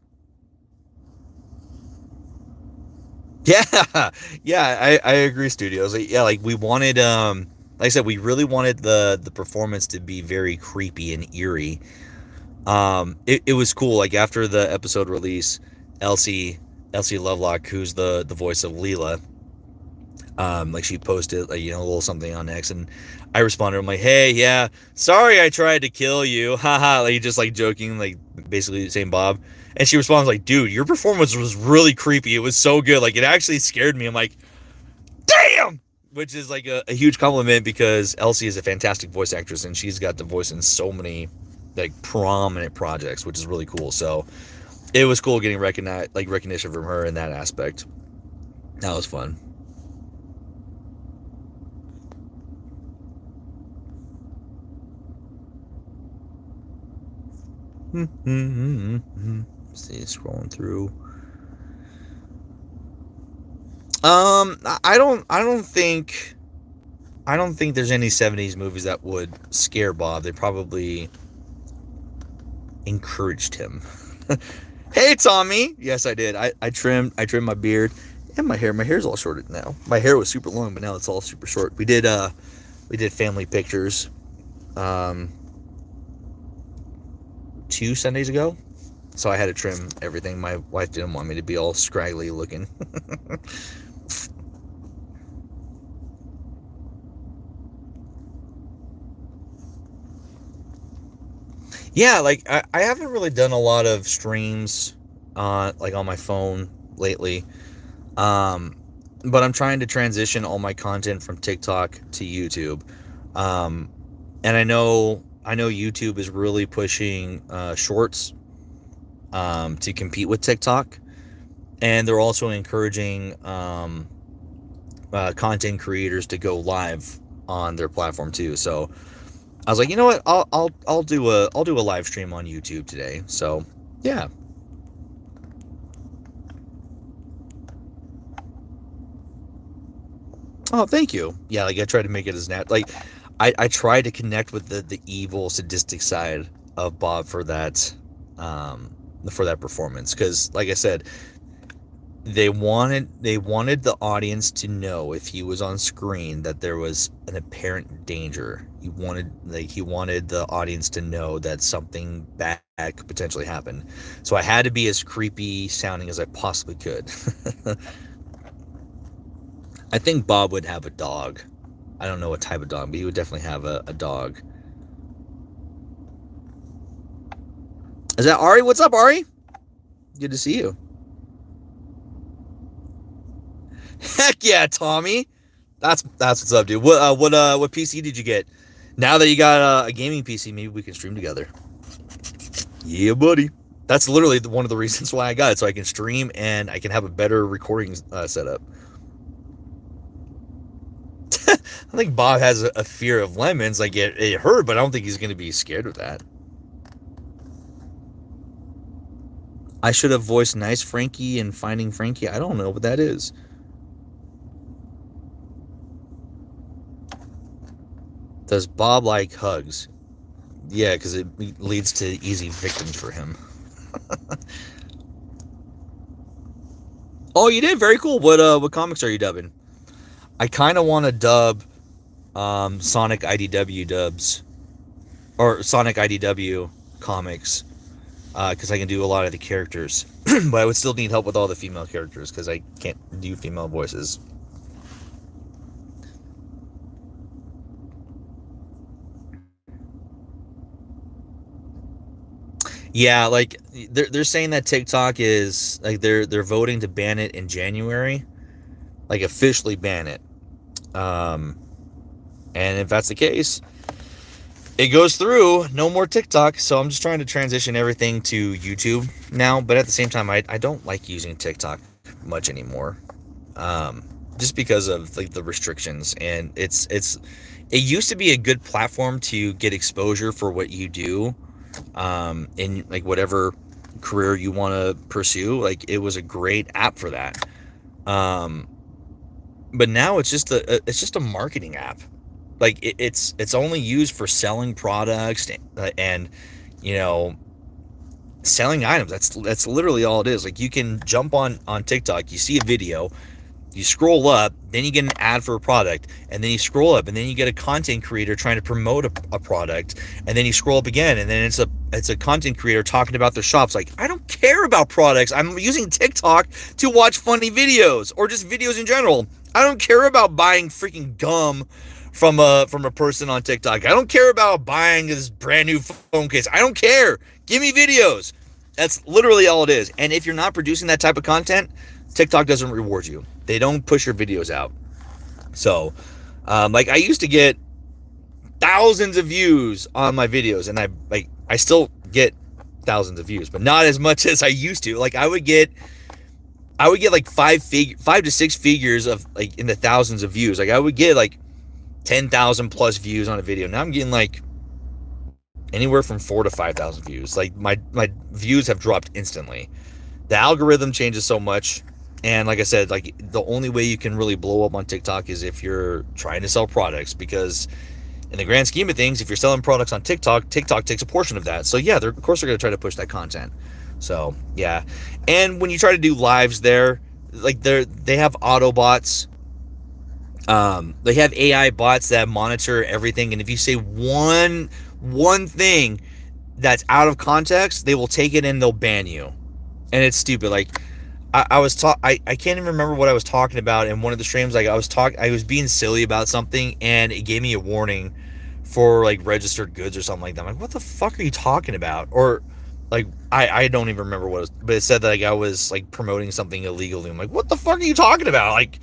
Yeah, I agree, studios. Yeah, like, we wanted, like I said, we really wanted the performance to be very creepy and eerie. It was cool. Like, after the episode release, Elsie Lovelock, who's the voice of Leela, like, she posted, like, a little something on X, and I responded, I'm like, hey, yeah, sorry I tried to kill you, haha, like, just, like, joking, like, basically saying Bob. And she responds like, dude, your performance was really creepy, it was so good, like, it actually scared me. I'm like, damn, which is, like, a huge compliment, because Elsie is a fantastic voice actress, and she's got the voice in so many, like, prominent projects, which is really cool. So it was cool getting recognition from her in that aspect. That was fun. See, scrolling through. I don't think there's any 70s movies that would scare Bob. They probably encouraged him. Hey, Tommy. Yes, I did. I trimmed my beard and my hair. My hair's all shorted now. My hair was super long, but now it's all super short. We did family pictures 2 Sundays ago, so I had to trim everything. My wife didn't want me to be all scraggly looking. Yeah, like, I haven't really done a lot of streams on my phone lately. But I'm trying to transition all my content from TikTok to YouTube. And I know YouTube is really pushing shorts to compete with TikTok, and they're also encouraging content creators to go live on their platform too. So I was like, you know what, I'll do a live stream on YouTube today. So yeah. Oh, thank you. Yeah, like I try to make it as I try to connect with the evil, sadistic side of Bob for that performance, because, like I said, they wanted the audience to know, if he was on screen, that there was an apparent danger. He wanted the audience to know that something bad could potentially happen. So I had to be as creepy sounding as I possibly could. I think Bob would have a dog. I don't know what type of dog, but he would definitely have a dog. Is that Ari? What's up, Ari? Good to see you. Heck yeah, Tommy. That's what's up, dude. What PC did you get? Now that you got a gaming PC, maybe we can stream together. Yeah, buddy. That's literally one of the reasons why I got it, so I can stream and I can have a better recording setup. I think Bob has a fear of lemons. Like, it hurt, but I don't think he's going to be scared of that. I should have voiced Nice Frankie in Finding Frankie. I don't know what that is. Does Bob like hugs? Yeah, because it leads to easy victims for him. Oh, you did? Very cool. What comics are you dubbing? I kind of want to dub Sonic IDW dubs, or Sonic IDW comics, because I can do a lot of the characters. But I would still need help with all the female characters, because I can't do female voices. Yeah, like they're saying that TikTok is like they're voting to ban it in January, like officially ban it. And if that's the case, it goes through, no more TikTok. So I'm just trying to transition everything to YouTube now. But at the same time, I don't like using TikTok much anymore, just because of like the restrictions. And it used to be a good platform to get exposure for what you do, in like whatever career you want to pursue. Like, it was a great app for that. But now it's just a marketing app. Like, it's only used for selling products and selling items. That's literally all it is. Like, you can jump on TikTok, you see a video, you scroll up, then you get an ad for a product, and then you scroll up, and then you get a content creator trying to promote a product, and then you scroll up again, and then it's a content creator talking about their shops. Like, I don't care about products. I'm using TikTok to watch funny videos, or just videos in general. I don't care about buying freaking gum from a person on TikTok. I don't care about buying this brand new phone case. I don't care. Give me videos. That's literally all it is. And if you're not producing that type of content, TikTok doesn't reward you. They don't push your videos out. So, like, I used to get thousands of views on my videos, and I still get thousands of views, but not as much as I used to. Like, I would get like 5 to 6 figures of, like, in the thousands of views. Like, I would get like 10,000 plus views on a video. Now I'm getting like anywhere from 4 to 5,000 views. Like, my views have dropped instantly. The algorithm changes so much. And like I said, like, the only way you can really blow up on TikTok is if you're trying to sell products, because in the grand scheme of things, if you're selling products on TikTok, TikTok takes a portion of that. So yeah, of course they're going to try to push that content. So yeah. And when you try to do lives there, like, they have Autobots. They have AI bots that monitor everything. And if you say one thing that's out of context, they will take it and they'll ban you. And it's stupid. Like, I can't even remember what I was talking about in one of the streams. Like, I was being silly about something, and it gave me a warning for, like, registered goods or something like that. I'm like, what the fuck are you talking about? Or like I don't even remember what it was, but it said that like I was like promoting something illegally. I'm like, what the fuck are you talking about? Like,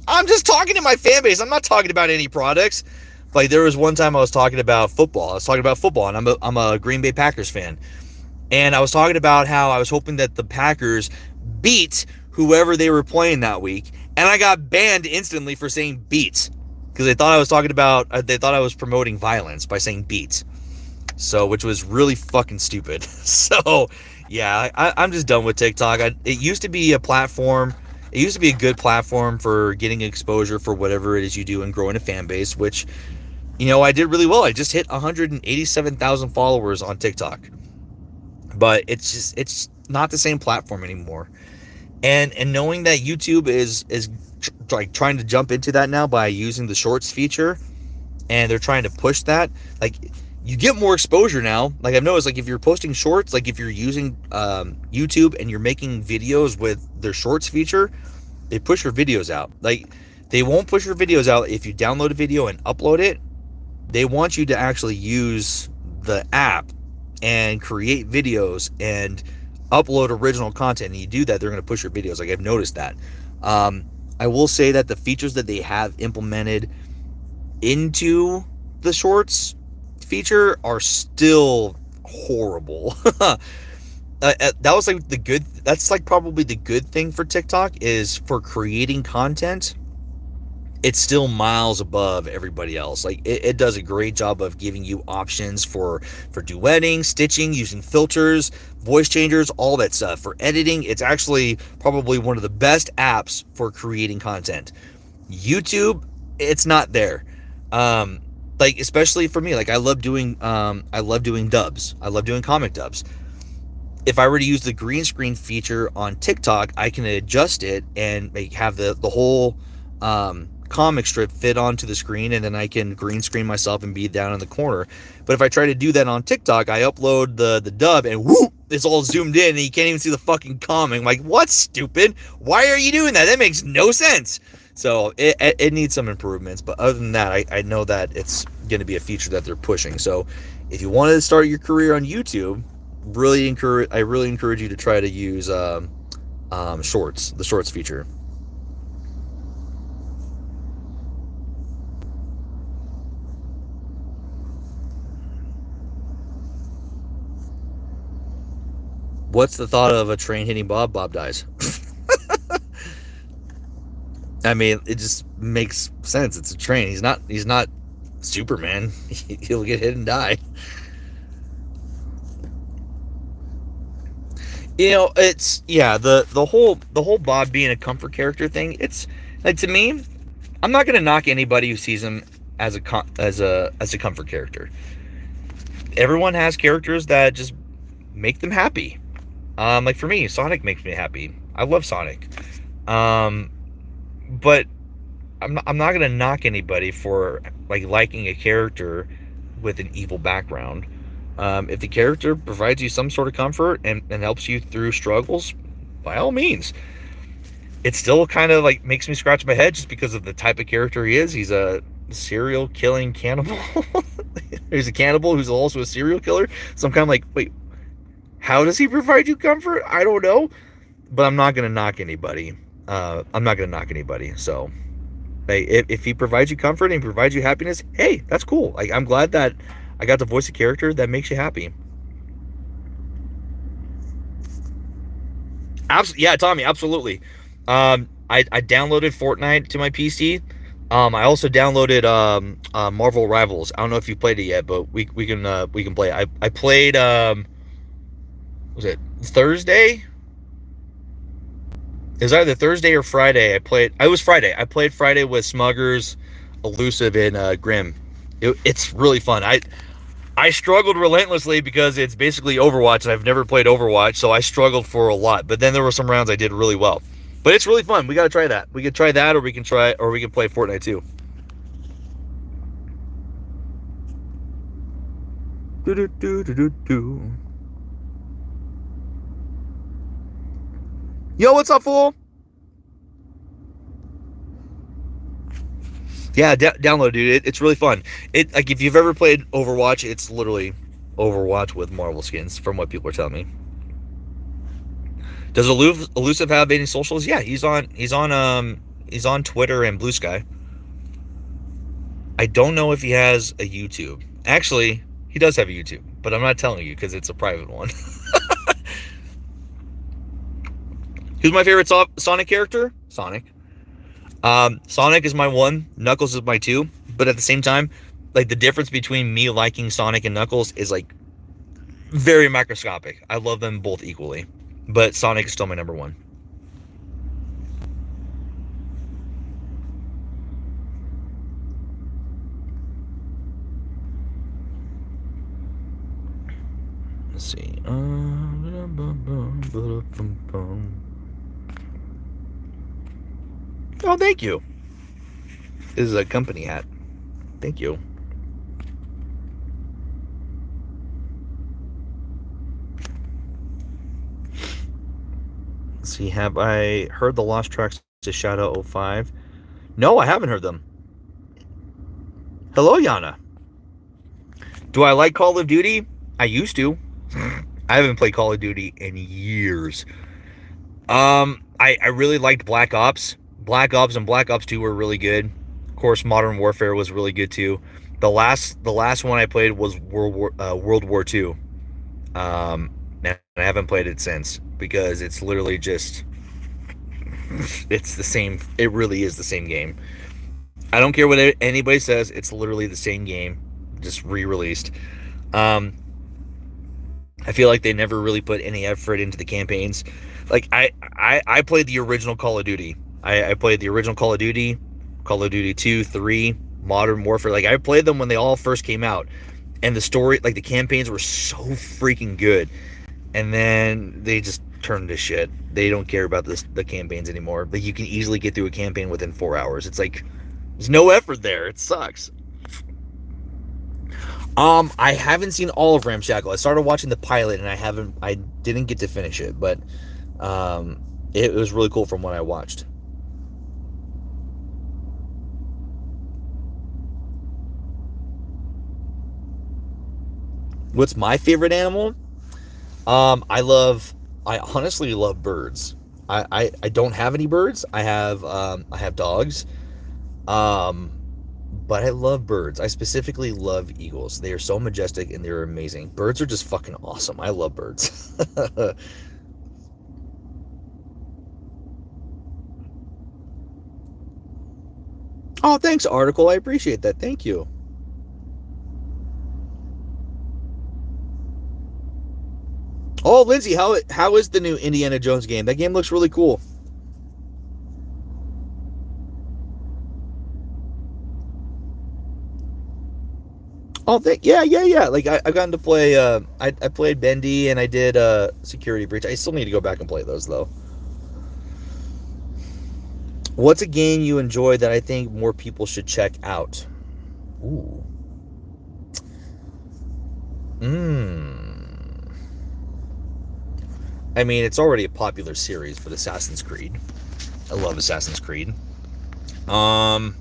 I'm just talking to my fan base. I'm not talking about any products. Like, there was one time I was talking about football. I was talking about football, and I'm a Green Bay Packers fan. And I was talking about how I was hoping that the Packers beat whoever they were playing that week. And I got banned instantly for saying beat. Because they thought I was promoting violence by saying beat. So, which was really fucking stupid. So, yeah, I'm just done with TikTok. It used to be a platform. It used to be a good platform for getting exposure for whatever it is you do and growing a fan base, which, you know, I did really well. I just hit 187,000 followers on TikTok. But it's not the same platform anymore. And knowing that YouTube is like trying to jump into that now by using the shorts feature, and they're trying to push that, like, you get more exposure now. Like, I've noticed, like, if you're posting shorts, like if you're using YouTube and you're making videos with their shorts feature, they push your videos out. Like, they won't push your videos out if you download a video and upload it. They want you to actually use the app and create videos and upload original content, and you do that, they're going to push your videos. Like, I've noticed that. I will say that the features that they have implemented into the shorts feature are still horrible. That was like the good, that's like probably the good thing for TikTok, is for creating content. It's still miles above everybody else. Like, it does a great job of giving you options for duetting, stitching, using filters, voice changers, all that stuff. For editing, it's actually probably one of the best apps for creating content. YouTube, it's not there. Like, especially for me, like, I love doing dubs. I love doing comic dubs. If I were to use the green screen feature on TikTok, I can adjust it and have the whole comic strip fit onto the screen, and then I can green screen myself and be down in the corner. But if I try to do that on TikTok, I upload the dub and whoop, it's all zoomed in and you can't even see the fucking comic. I'm like, what, stupid? Why are you doing that? That makes no sense. So it needs some improvements, but other than that, I know that it's going to be a feature that they're pushing. So if you wanted to start your career on YouTube, I really encourage you to try to use shorts, the shorts feature. What's the thought of a train hitting Bob? Bob dies. I mean, it just makes sense. It's a train. He's not Superman. He'll get hit and die. You know, it's, yeah, the whole Bob being a comfort character thing. It's like, to me, I'm not gonna knock anybody who sees him as a comfort character. Everyone has characters that just make them happy. Like, for me, Sonic makes me happy. I love Sonic. But I'm not gonna knock anybody for like liking a character with an evil background. If the character provides you some sort of comfort and helps you through struggles, by all means. It still kind of like makes me scratch my head just because of the type of character he is. He's a serial killing cannibal. He's a cannibal who's also a serial killer. So I'm kind of like, wait, how does he provide you comfort? I don't know. But I'm not gonna knock anybody. So, hey, if he provides you comfort and provides you happiness, hey, that's cool. Like, I'm glad that I got to voice a character that makes you happy. Yeah, Tommy, absolutely. I downloaded Fortnite to my PC. I also downloaded Marvel Rivals. I don't know if you played it yet, but we can play it. I played was it Thursday? It was either Thursday or Friday. It was Friday. I played Friday with Smuggers, Elusive, and Grim. It's really fun. I struggled relentlessly because it's basically Overwatch, and I've never played Overwatch, so I struggled for a lot. But then there were some rounds I did really well. But it's really fun. We got to try that. We could try that, or we can play Fortnite too. Yo, what's up, fool? Yeah, download, dude. It's really fun. Like, if you've ever played Overwatch, it's literally Overwatch with Marvel skins, from what people are telling me. Does Elusive have any socials? Yeah, he's on Twitter and Blue Sky. I don't know if he has a YouTube. Actually, he does have a YouTube, but I'm not telling you because it's a private one. Who's my favorite Sonic character? Sonic. Sonic is my 1, Knuckles is my 2, but at the same time, like, the difference between me liking Sonic and Knuckles is, like, very microscopic. I love them both equally, but Sonic is still my number 1. Let's see. Oh, thank you. This is a company hat. Thank you. Let's see. Have I heard the Lost Tracks to Shadow 05? No, I haven't heard them. Hello, Yana. Do I like Call of Duty? I used to. I haven't played Call of Duty in years. I really liked Black Ops. Black Ops and Black Ops 2 were really good. Of course, Modern Warfare was really good too. The last one I played was World War II. And I haven't played it since because it's literally just, it's the same. It really is the same game. I don't care what anybody says. It's literally the same game, just re-released. I feel like they never really put any effort into the campaigns. Like, I played the original Call of Duty. I played the original Call of Duty 2, 3, Modern Warfare. Like, I played them when they all first came out. And the story, like, the campaigns were so freaking good. And then they just turned to shit. They don't care about the campaigns anymore. Like, you can easily get through a campaign within 4 hours. It's like, there's no effort there. It sucks. I haven't seen all of Ramshackle. I started watching the pilot and I didn't get to finish it, but it was really cool from what I watched. What's my favorite animal? I honestly love birds. I don't have any birds. I have dogs. But I love birds. I specifically love eagles. They are so majestic and they're amazing. Birds are just fucking awesome. I love birds. Oh, thanks, Article. I appreciate that. Thank you. Oh, Lindsay, how is the new Indiana Jones game? That game looks really cool. Oh, yeah. Like, I've gotten to play, I played Bendy and I did Security Breach. I still need to go back and play those, though. What's a game you enjoy that I think more people should check out? Ooh. I mean, it's already a popular series, but Assassin's Creed. I love Assassin's Creed. I'm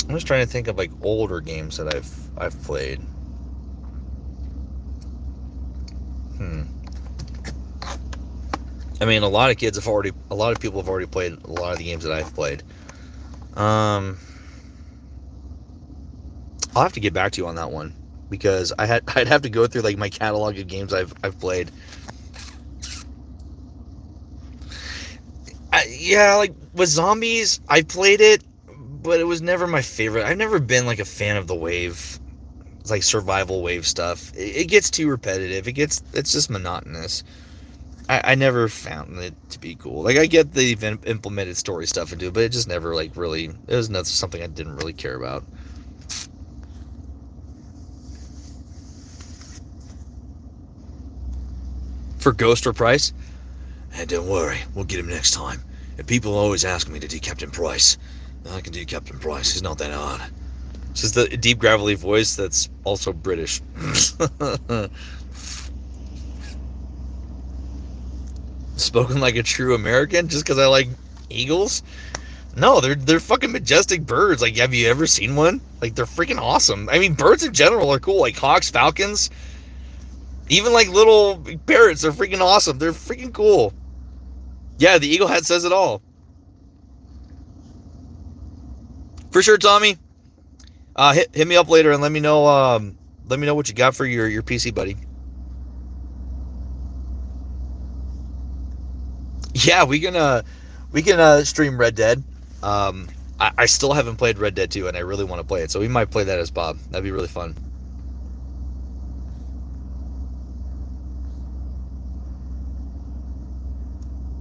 just trying to think of, like, older games that I've played. I mean, a lot of people have already played a lot of the games that I've played. I'll have to get back to you on that one because I'd have to go through, like, my catalog of games I've played. Yeah, like with zombies, I played it, but it was never my favorite. I've never been, like, a fan of the wave, like, survival wave stuff. It gets too repetitive. It's just monotonous. I never found it to be cool. Like, I get the implemented story stuff into it, but it just never, like, really, it was not something I didn't really care about. For Ghost or Price? And don't worry, we'll get him next time. And people always ask me to do Captain Price. I can do Captain Price. He's not that hard. It's just the deep, gravelly voice that's also British. Spoken like a true American just because I like eagles? No, they're fucking majestic birds. Like, have you ever seen one? Like, they're freaking awesome. I mean, birds in general are cool. Like hawks, falcons, even like little parrots. They're freaking awesome. They're freaking cool. Yeah, the eagle hat says it all. For sure, Tommy. Hit me up later and let me know what you got for your PC, buddy. Yeah, we can stream Red Dead. I still haven't played Red Dead 2 and I really want to play it, so we might play that as Bob. That'd be really fun.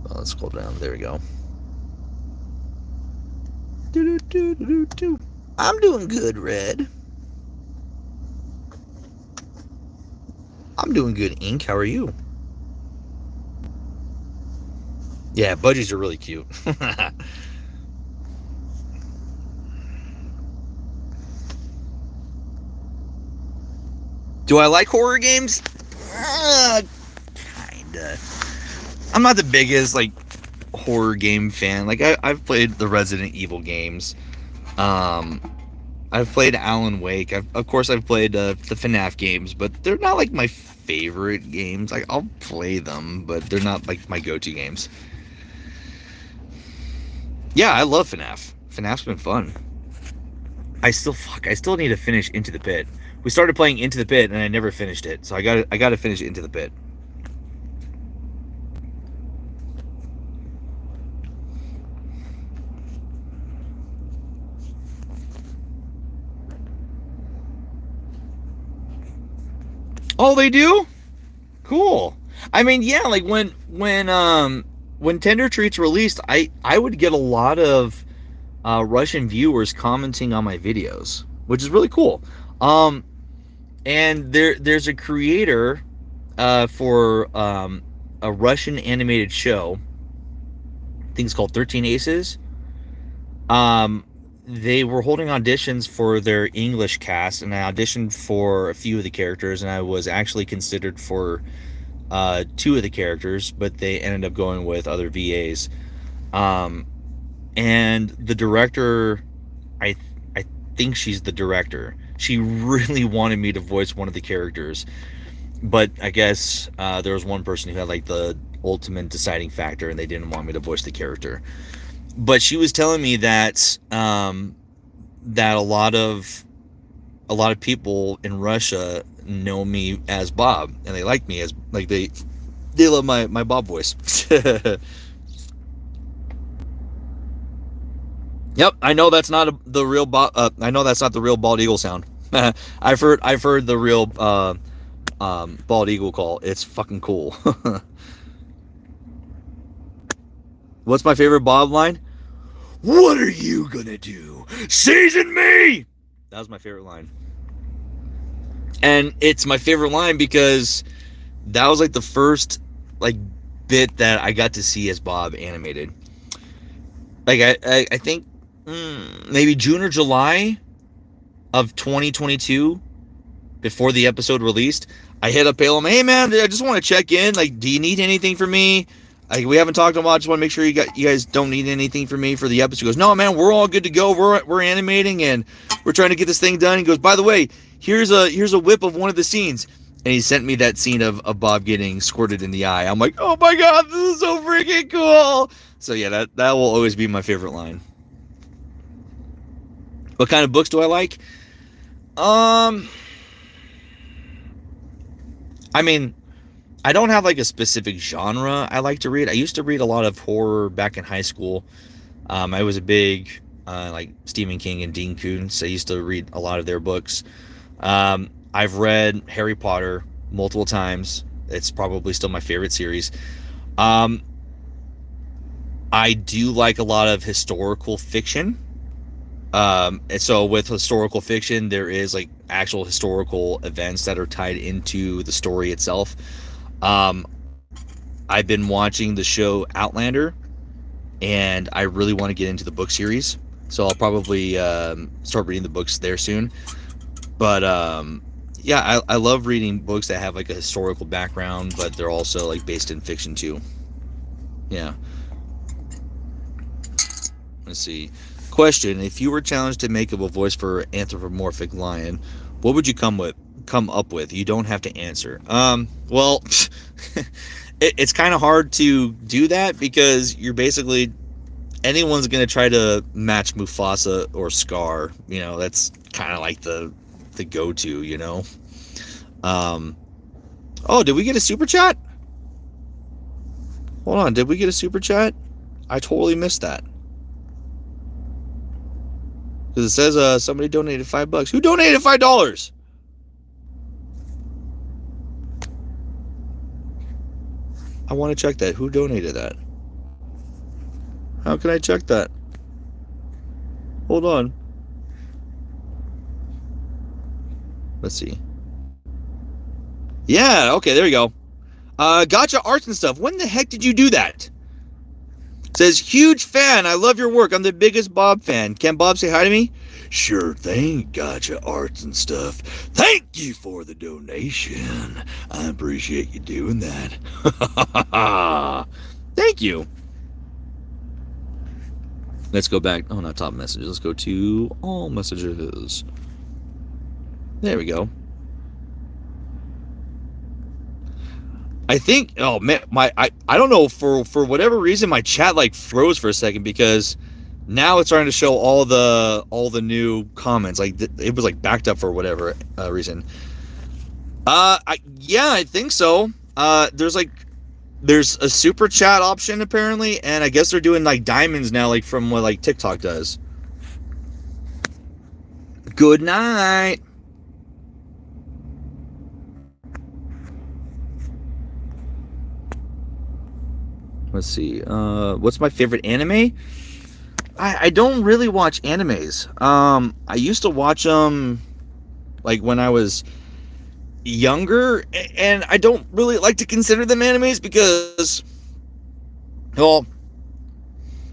Well, let's scroll down. There we go. I'm doing good, Red. I'm doing good, Ink. How are you? Yeah, budgies are really cute. Do I like horror games? Kinda. I'm not the biggest like horror game fan. Like I've played the Resident Evil games. I've played Alan Wake. Of course I've played the FNAF games, but they're not like my favorite games. Like I'll play them, but they're not like my go-to games. Yeah, I love FNAF. FNAF's been fun. I still need to finish Into the Pit. We started playing Into the Pit and I never finished it. So I got to finish Into the Pit. Oh, they do? Cool. I mean, yeah, like when Tender Treats released, I would get a lot of Russian viewers commenting on my videos, which is really cool. And there's a creator for a Russian animated show. I think it's called 13 Aces. They were holding auditions for their English cast, and I auditioned for a few of the characters, and I was actually considered for 2 of the characters, but they ended up going with other VAs. And the director, I think she's the director. She really wanted me to voice one of the characters, but I guess there was one person who had like the ultimate deciding factor, and they didn't want me to voice the character. But she was telling me that that a lot of people in Russia know me as Bob, and they like me as like they love my Bob voice. Yep, I know that's not the real Bob. I know that's not the real bald eagle sound. I've heard the real bald eagle call. It's fucking cool. What's my favorite Bob line? What are you gonna do? Season me! That was my favorite line. And it's my favorite line because that was like the first like bit that I got to see as Bob animated. Like I think maybe June or July of 2022, before the episode released, I hit up Palem. Hey man, I just want to check in. Like, do you need anything from me? Like, we haven't talked in a while. I just want to make sure you guys don't need anything from me for the episode. He goes, no man, we're all good to go. We're animating and we're trying to get this thing done. He goes, by the way, here's a whip of one of the scenes. And he sent me that scene of Bob getting squirted in the eye. I'm like, oh my god, this is so freaking cool. So yeah, that will always be my favorite line. What kind of books do I like? I mean, I don't have like a specific genre I like to read. I used to read a lot of horror back in high school. I was a big like Stephen King and Dean Koontz. I used to read a lot of their books. I've read Harry Potter multiple times. It's probably still my favorite series. I do like a lot of historical fiction. And so with historical fiction, there is like actual historical events that are tied into the story itself. I've been watching the show Outlander, and I really want to get into the book series. So I'll probably start reading the books there soon. But yeah, I love reading books that have like a historical background, but they're also like based in fiction too. Yeah. Let's see. Question: if you were challenged to make up a voice for anthropomorphic lion, what would you come up with? You don't have to answer. Well, it's kind of hard to do that because you're basically anyone's gonna try to match Mufasa or Scar. You know, that's kind of like the go-to. You know. Oh, did we get a super chat? Hold on, did we get a super chat? I totally missed that. Because it says somebody donated $5. Who donated $5? I want to check that. Who donated that? How can I check that? Hold on. Let's see. Yeah, okay, there you go. Gotcha Arts and Stuff. When the heck did you do that? Says, huge fan. I love your work. I'm the biggest Bob fan. Can Bob say hi to me? Sure thing, Gotcha Arts and Stuff. Thank you for the donation. I appreciate you doing that. Thank you. Let's go back. Oh, not top messages. Let's go to all messages. There we go. I think, oh man, I don't know, for whatever reason my chat like froze for a second because now it's starting to show all the new comments. Like it was like backed up for whatever reason. Yeah, I think so. There's a super chat option apparently, and I guess they're doing like diamonds now, like from what like TikTok does. Good night. Let's see. What's my favorite anime? I don't really watch animes. I used to watch them like when I was younger, and I don't really like to consider them animes because, well,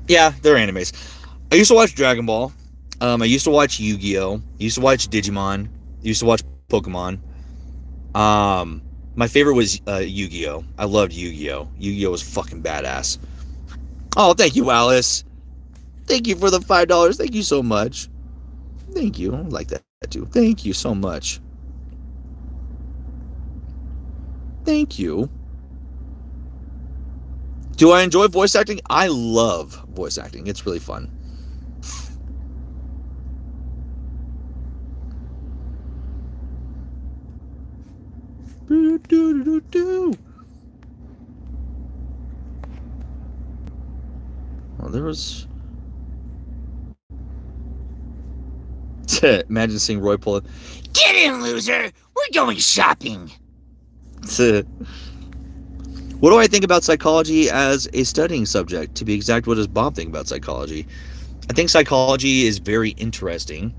yeah, they're animes. I used to watch Dragon Ball. I used to watch Yu-Gi-Oh. I used to watch Digimon. I used to watch Pokemon. My favorite was Yu-Gi-Oh. I loved Yu-Gi-Oh. Yu-Gi-Oh was fucking badass. Oh, thank you, Alice. Thank you for the $5. Thank you so much. Thank you. I like that too. Thank you so much. Thank you. Do I enjoy voice acting? I love voice acting. It's really fun. Oh, there was. Imagine seeing Roy pull it. Get in, loser! We're going shopping! What do I think about psychology as a studying subject? To be exact, what does Bob think about psychology? I think psychology is very interesting.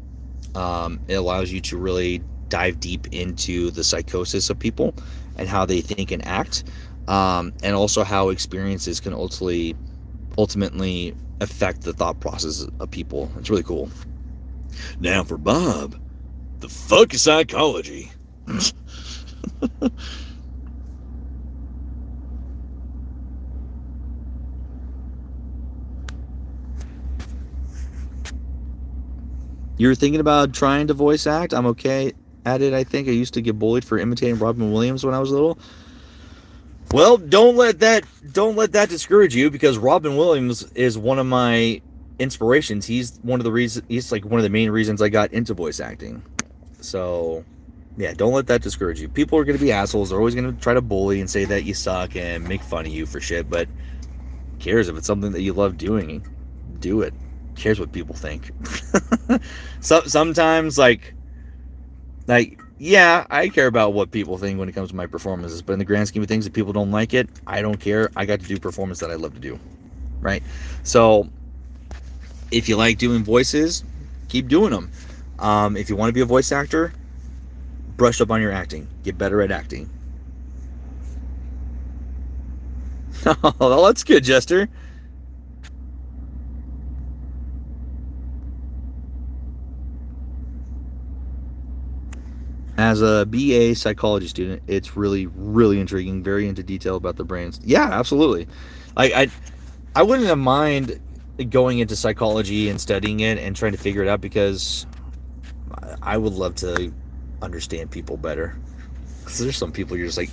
It allows you to really dive deep into the psychosis of people and how they think and act, and also how experiences can ultimately affect the thought process of people. It's really cool. Now for Bob, the fuck is psychology? You're thinking about trying to voice act? I'm okay at it, I think. I used to get bullied for imitating Robin Williams when I was little. Well, don't let that discourage you, because Robin Williams is one of my inspirations. He's one of the main reasons I got into voice acting. So, yeah, don't let that discourage you. People are going to be assholes. They're always going to try to bully and say that you suck and make fun of you for shit, but who cares? If it's something that you love doing, do it. Who cares what people think? Sometimes, like, yeah, I care about what people think when it comes to my performances, but in the grand scheme of things, if people don't like it, I don't care. I got to do performance that I love to do, right? So, if you like doing voices, keep doing them. If you want to be a voice actor, brush up on your acting. Get better at acting. Oh, that's good, Jester. As a BA psychology student, it's really, really intriguing, very into detail about the brains. Yeah, absolutely. I wouldn't have mind going into psychology and studying it and trying to figure it out, because I would love to understand people better. Because there's some people you're just like,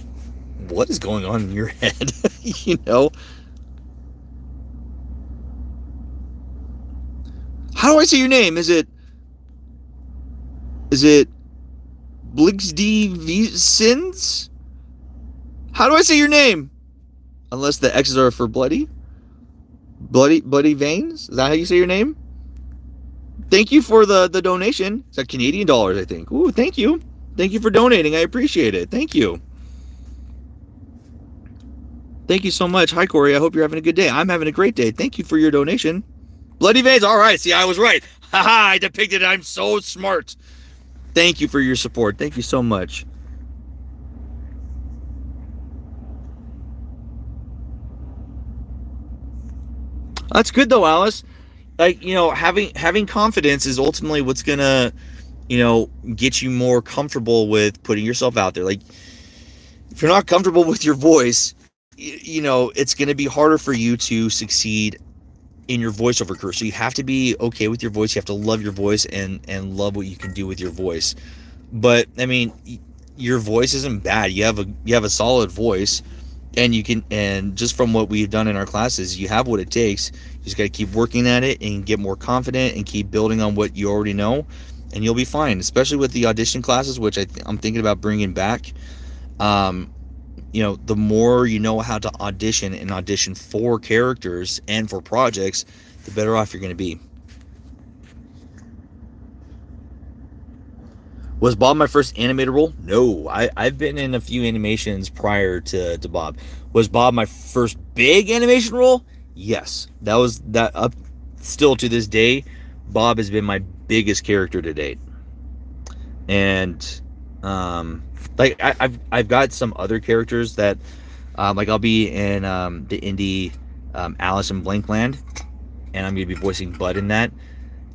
what is going on in your head? You know? How do I say your name? Is it Blixd How do I say your name? Unless the X's are for bloody veins? Is that how you say your name? Thank you for the donation. Is that Canadian dollars, I think? Ooh, thank you. Thank you for donating. I appreciate it. Thank you. Thank you so much. Hi, Corey. I hope you're having a good day. I'm having a great day. Thank you for your donation. Bloody veins. All right. See, I was right. Haha, I depicted it. I'm so smart. Thank you for your support. Thank you so much. That's good though, Alice. Like, you know, having confidence is ultimately what's gonna, you know, get you more comfortable with putting yourself out there. Like, if you're not comfortable with your voice, you know, it's gonna be harder for you to succeed in your voiceover career. So you have to be okay with your voice. You have to love your voice and love what you can do with your voice. But I mean, your voice isn't bad. You have a solid voice, and you can, and just from what we've done in our classes, you have what it takes. You just got to keep working at it and get more confident and keep building on what you already know, and you'll be fine. Especially with the audition classes, which I'm thinking about bringing back. You know, the more you know how to audition and audition for characters and for projects, the better off you're going to be. Was Bob my first animated role? No, I've been in a few animations prior to Bob. Was Bob my first big animation role? Yes, that was that. Up still to this day, Bob has been my biggest character to date. And like I've got some other characters that like I'll be in the indie Alice in Blankland, and I'm gonna be voicing Bud in that.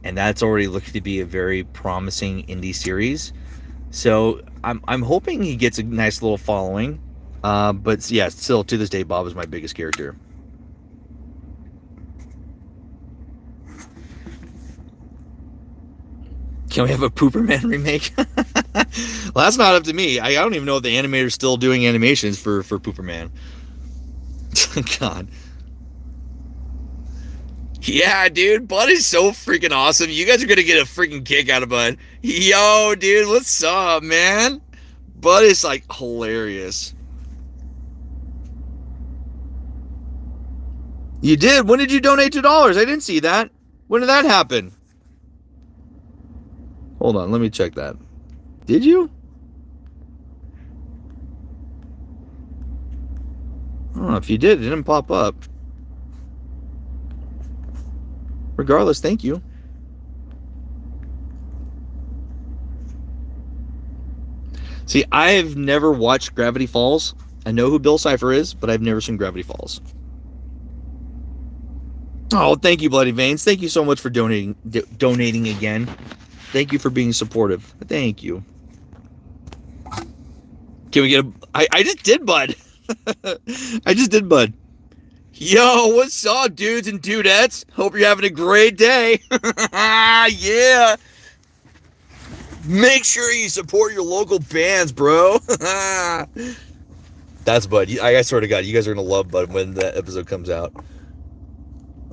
And that's already looking to be a very promising indie series. So I'm hoping he gets a nice little following. But yeah, still to this day, Bob is my biggest character. Can we have a Pooperman remake? Well, that's not up to me. I don't even know if the animator's still doing animations for Pooperman. God. Yeah, dude, Bud is so freaking awesome. You guys are gonna get a freaking kick out of Bud. Yo, dude, what's up, man? Bud is like hilarious. You did? When did you donate $2? I didn't see that. When did that happen? Hold on, let me check that. Did you? Oh, if you did, it didn't pop up. Regardless, thank you. See, I've never watched Gravity Falls. I know who Bill Cipher is, but I've never seen Gravity Falls. Oh, thank you, Bloody Veins. Thank you so much for donating again. Thank you for being supportive. Thank you. Can we get a... I just did, Bud. I just did, Bud. Yo, what's up, dudes and dudettes? Hope you're having a great day. Yeah. Make sure you support your local bands, bro. That's Bud. I swear to God, you guys are going to love Bud when that episode comes out.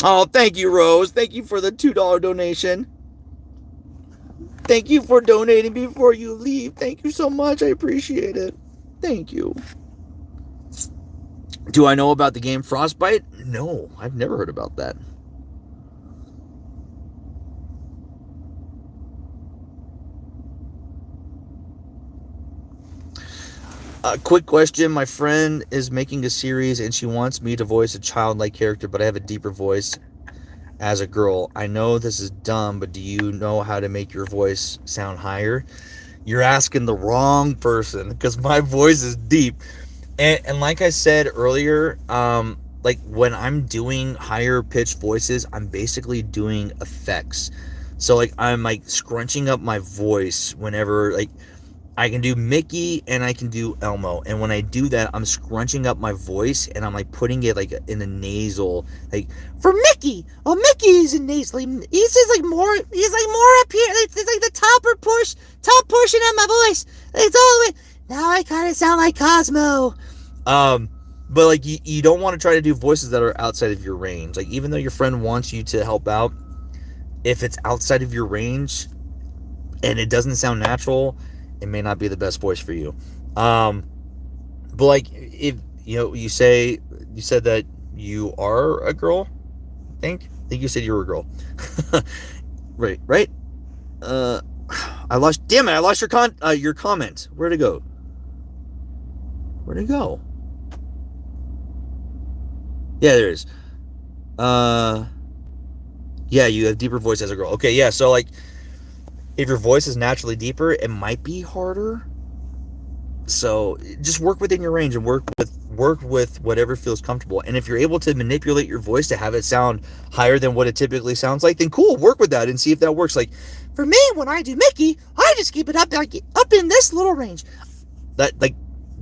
Oh, thank you, Rose. Thank you for the $2 donation. Thank you for donating before you leave. Thank you so much. I appreciate it. Thank you. Do I know about the game Frostbite? No, I've never heard about that. Quick question. My friend is making a series and she wants me to voice a childlike character, but I have a deeper voice as a girl. I know this is dumb, but do you know how to make your voice sound higher? You're asking the wrong person, because my voice is deep. And like I said earlier, like when I'm doing higher pitched voices, I'm basically doing effects. So like I'm like scrunching up my voice whenever, like I can do Mickey and I can do Elmo. And when I do that, I'm scrunching up my voice and I'm like putting it like in a nasal, like for Mickey. Oh, Mickey is a nasal. He's just like more. He's like more up here. It's like the top portion of my voice. It's all the way. Now I kind of sound like Cosmo. But like you don't want to try to do voices that are outside of your range. Like even though your friend wants you to help out, if it's outside of your range and it doesn't sound natural, it may not be the best voice for you. But like if you said that you are a girl, I think you said you were a girl. right. I lost your comment. Where'd it go? Yeah, there it is. Yeah, you have deeper voice as a girl. Okay, yeah, so like if your voice is naturally deeper, it might be harder. So just work within your range and work with whatever feels comfortable. And if you're able to manipulate your voice to have it sound higher than what it typically sounds like, then cool, work with that and see if that works. Like for me, when I do Mickey, I just keep it up in this little range.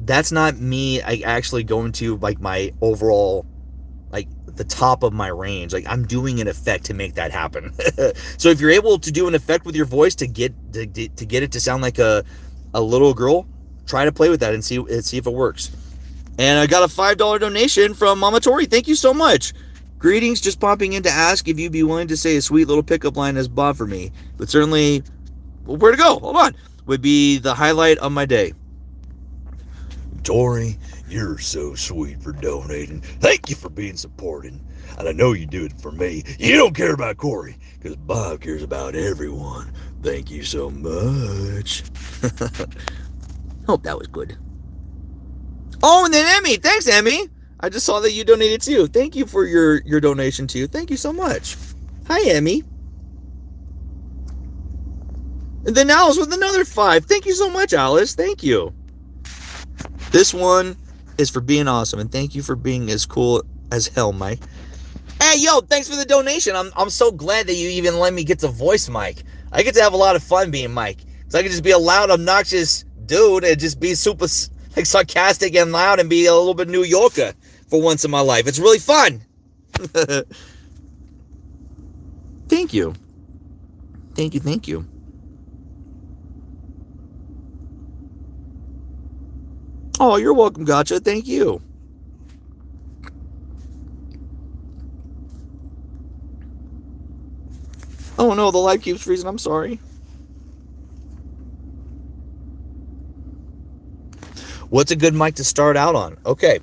That's not me. I actually go into like my overall, like the top of my range. Like I'm doing an effect to make that happen. So if you're able to do an effect with your voice to get it to sound like a little girl, try to play with that and see if it works. And I got a $5 donation from Mama Tori. Thank you so much. Greetings, just popping in to ask if you'd be willing to say a sweet little pickup line as Bob for me. But certainly, well, where to go? Hold on. Would be the highlight of my day. Tori, you're so sweet for donating. Thank you for being supporting. And I know you do it for me. You don't care about Corey, because Bob cares about everyone. Thank you so much. Hope that was good. Oh, and then Emmy. Thanks, Emmy. I just saw that you donated too. Thank you for your donation too. Thank you so much. Hi, Emmy. And then Alice with another 5. Thank you so much, Alice. Thank you. This one is for being awesome, and thank you for being as cool as hell, Mike. Hey, yo, thanks for the donation. I'm so glad that you even let me get to voice Mike. I get to have a lot of fun being Mike. So I can just be a loud, obnoxious dude and just be super like sarcastic and loud and be a little bit New Yorker for once in my life. It's really fun. Thank you. Thank you. Oh, you're welcome, Gotcha. Thank you. Oh no, the light keeps freezing. I'm sorry. What's a good mic to start out on? Okay.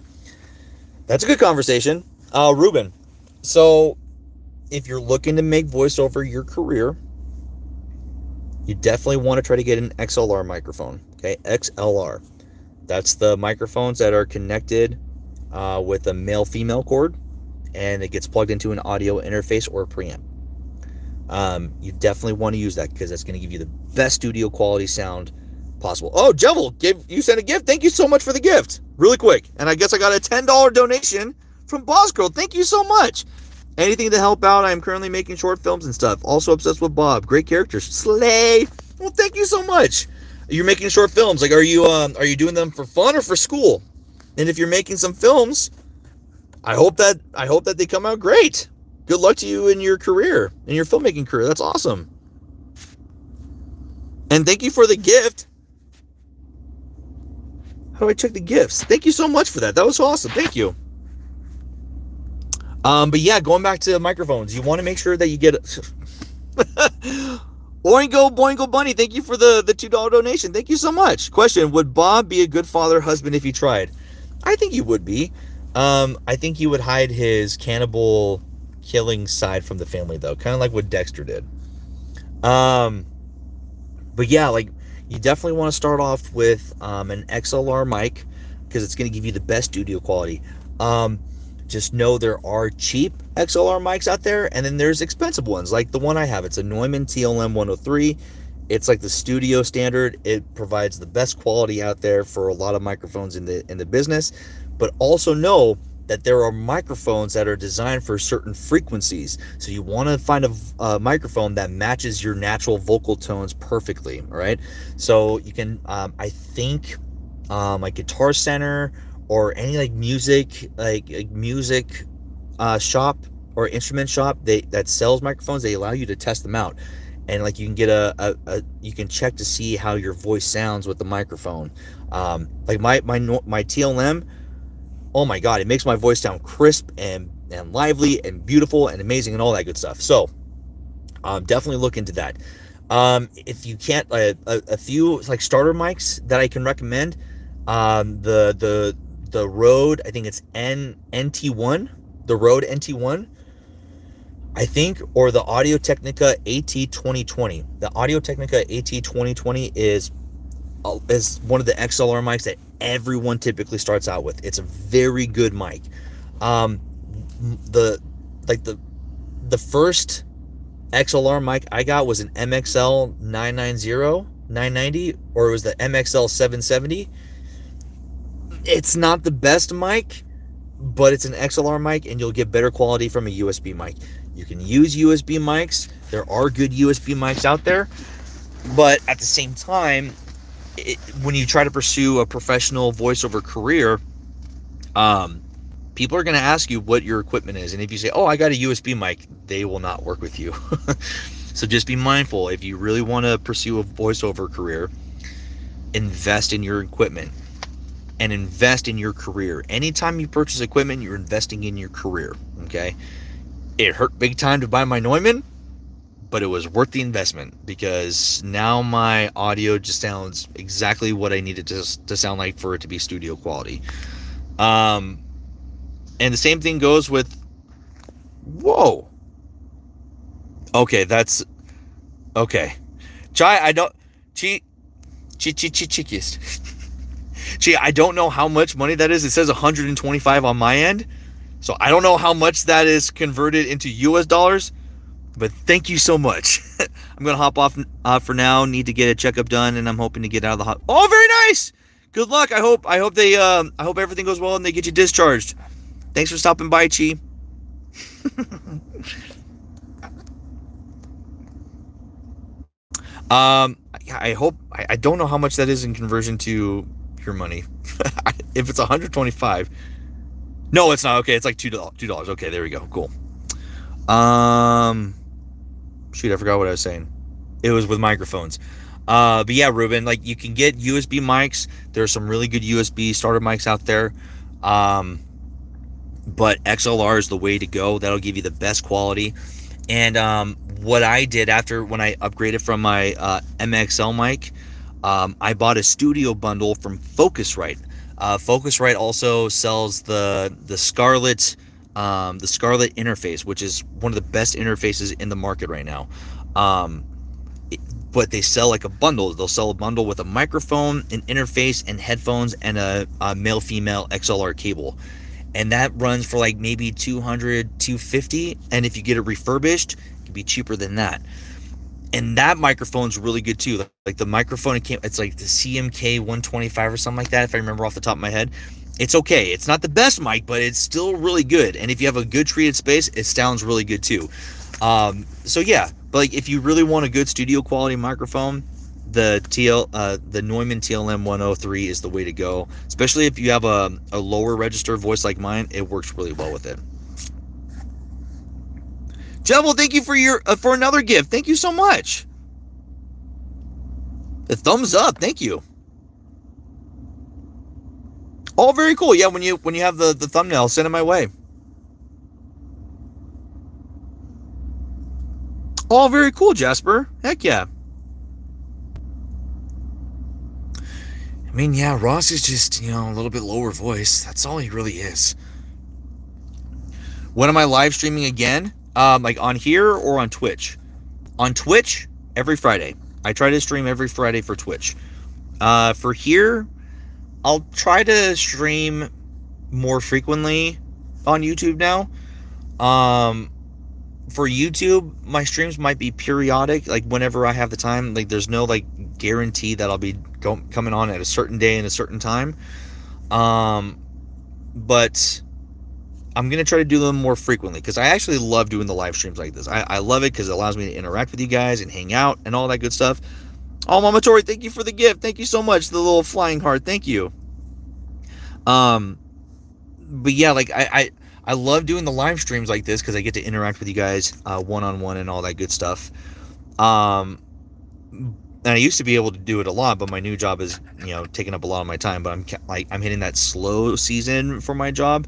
That's a good conversation. Ruben. So, if you're looking to make voiceover your career, you definitely want to try to get an XLR microphone. Okay, XLR. That's the microphones that are connected with a male-female cord, and it gets plugged into an audio interface or a preamp. You definitely want to use that because that's going to give you the best studio quality sound possible. Oh, Jevil, you sent a gift. Thank you so much for the gift. Really quick. And I guess I got a $10 donation from Boss Girl. Thank you so much. Anything to help out. I am currently making short films and stuff. Also obsessed with Bob. Great characters. Slay. Well, thank you so much. You're making short films. Like, are you doing them for fun or for school? And if you're making some films, I hope that they come out great. Good luck to you in your career, in your filmmaking career. That's awesome. And thank you for the gift. How do I check the gifts? Thank you so much for that. That was awesome. Thank you. But yeah, going back to microphones, you want to make sure that you get Oingo Boingo Bunny, thank you for the $2 donation. Thank you so much. Question, would Bob be a good father husband if he tried? I think he would be. I think he would hide his cannibal killing side from the family, though. Kind of like what Dexter did. But yeah, like, you definitely want to start off with an XLR mic because it's going to give you the best studio quality. Just know there are cheap XLR mics out there, and then there's expensive ones, like the one I have. It's a Neumann TLM 103. It's like the studio standard. It provides the best quality out there for a lot of microphones in the business. But also know that there are microphones that are designed for certain frequencies. So you want to find a microphone that matches your natural vocal tones perfectly. All right. So you can, I think, like Guitar Center or any like music shop or instrument shop that sells microphones, they allow you to test them out. And like you can get you can check to see how your voice sounds with the microphone. Like my TLM, oh my God, it makes my voice sound crisp and lively and beautiful and amazing and all that good stuff. So definitely look into that. If you can't, a few like starter mics that I can recommend, the Rode, I think it's NT1, the Rode NT1, I think, or the Audio-Technica AT2020. The Audio-Technica AT2020 is one of the XLR mics that everyone typically starts out with. It's a very good mic. The first XLR mic I got was an MXL 990, or it was the MXL 770. It's not the best mic, but it's an XLR mic, and you'll get better quality from a USB mic. You can use USB mics. There are good USB mics out there, but at the same time, when you try to pursue a professional voiceover career, people are going to ask you what your equipment is. And if you say, oh, I got a USB mic, they will not work with you. So just be mindful. If you really want to pursue a voiceover career, invest in your equipment and invest in your career. Anytime you purchase equipment, you're investing in your career. Okay. It hurt big time to buy my Neumann, but it was worth the investment, because now my audio just sounds exactly what I needed to sound like for it to be studio quality. And the same thing goes with, whoa. Okay, that's okay. Chai, I don't Gee, I don't know how much money that is. It says 125 on my end. So I don't know how much that is converted into US dollars. But thank you so much. I'm going to hop off for now. Need to get a checkup done, and I'm hoping to get out of the hot. Oh, very nice. Good luck. I hope everything goes well and they get you discharged. Thanks for stopping by, Chi. I don't know how much that is in conversion to your money. If it's 125. No, it's not. Okay, it's like $2. Okay, there we go. Cool. Shoot, I forgot what I was saying. It was with microphones. But yeah, Ruben, like you can get USB mics. There's some really good USB starter mics out there. But XLR is the way to go. That'll give you the best quality. And what I did when I upgraded from my MXL mic, I bought a studio bundle from Focusrite. Focusrite also sells the Scarlett interface, which is one of the best interfaces in the market right now. But they sell like a bundle. They'll sell a bundle with a microphone, an interface, and headphones, and a male-female XLR cable. And that runs for like maybe $200, $250. And if you get it refurbished, it can be cheaper than that. And that microphone's really good too. Like the microphone, it's like the CMK 125 or something like that, if I remember off the top of my head. It's okay. It's not the best mic, but it's still really good. And if you have a good treated space, it sounds really good too. So yeah, but like if you really want a good studio quality microphone, the Neumann TLM 103 is the way to go. Especially if you have a lower register voice like mine, it works really well with it. Jevil, thank you for another gift. Thank you so much. The thumbs up. Thank you. Oh, very cool. Yeah, when you have the thumbnail, send it my way. Oh, very cool, Jasper. Heck yeah. I mean, yeah, Ross is just, a little bit lower voice. That's all he really is. When am I live streaming again? Like on here or on Twitch? On Twitch, every Friday. I try to stream every Friday for Twitch. For here, I'll try to stream more frequently on YouTube now. For YouTube, my streams might be periodic, like whenever I have the time. Like there's no like guarantee that I'll be coming on at a certain day and a certain time. But I'm going to try to do them more frequently because I actually love doing the live streams like this. I love it because it allows me to interact with you guys and hang out and all that good stuff. Oh, Mama Tori, thank you for the gift. Thank you so much. The little flying heart. Thank you. But yeah, like I love doing the live streams like this because I get to interact with you guys one-on-one and all that good stuff. And I used to be able to do it a lot, but my new job is, taking up a lot of my time. But I'm hitting that slow season for my job,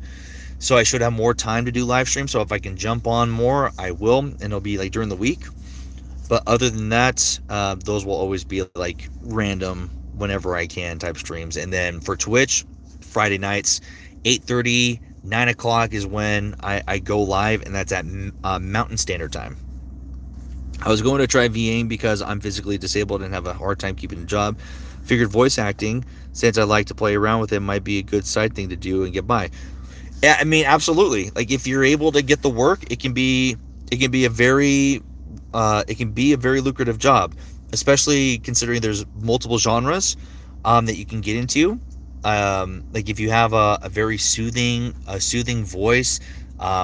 so I should have more time to do live streams. So if I can jump on more, I will, and it'll be like during the week. But other than that, those will always be like random whenever I can type streams. And then for Twitch, Friday nights, 8:30, 9 o'clock is when I go live, and that's at Mountain Standard Time. I was going to try VAing because I'm physically disabled and have a hard time keeping a job. Figured voice acting, since I like to play around with it, might be a good side thing to do and get by. Yeah, I mean, absolutely. Like if you're able to get the work, it can be a very lucrative job, especially considering there's multiple genres that you can get into. Like if you have a very soothing voice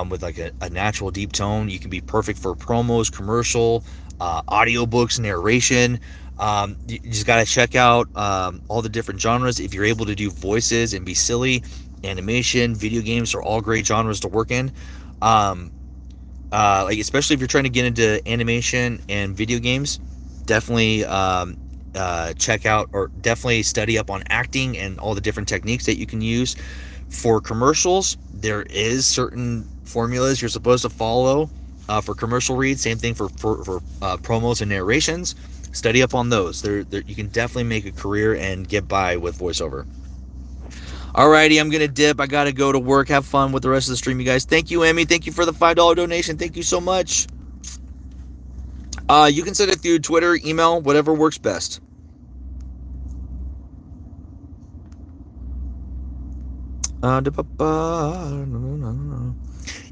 with like a natural deep tone, you can be perfect for promos, commercial, audiobooks, narration. You just got to check out all the different genres. If you're able to do voices and be silly, animation, video games are all great genres to work in. Like especially if you're trying to get into animation and video games, definitely check out or definitely study up on acting and all the different techniques that you can use. For commercials, there is certain formulas you're supposed to follow for commercial reads. Same thing for promos and narrations. Study up on those. You can definitely make a career and get by with voiceover. Alrighty, I'm gonna dip. I gotta go to work. Have fun with the rest of the stream, you guys. Thank you, Emmy. Thank you for the $5 donation. Thank you so much. You can send it through Twitter, email, whatever works best.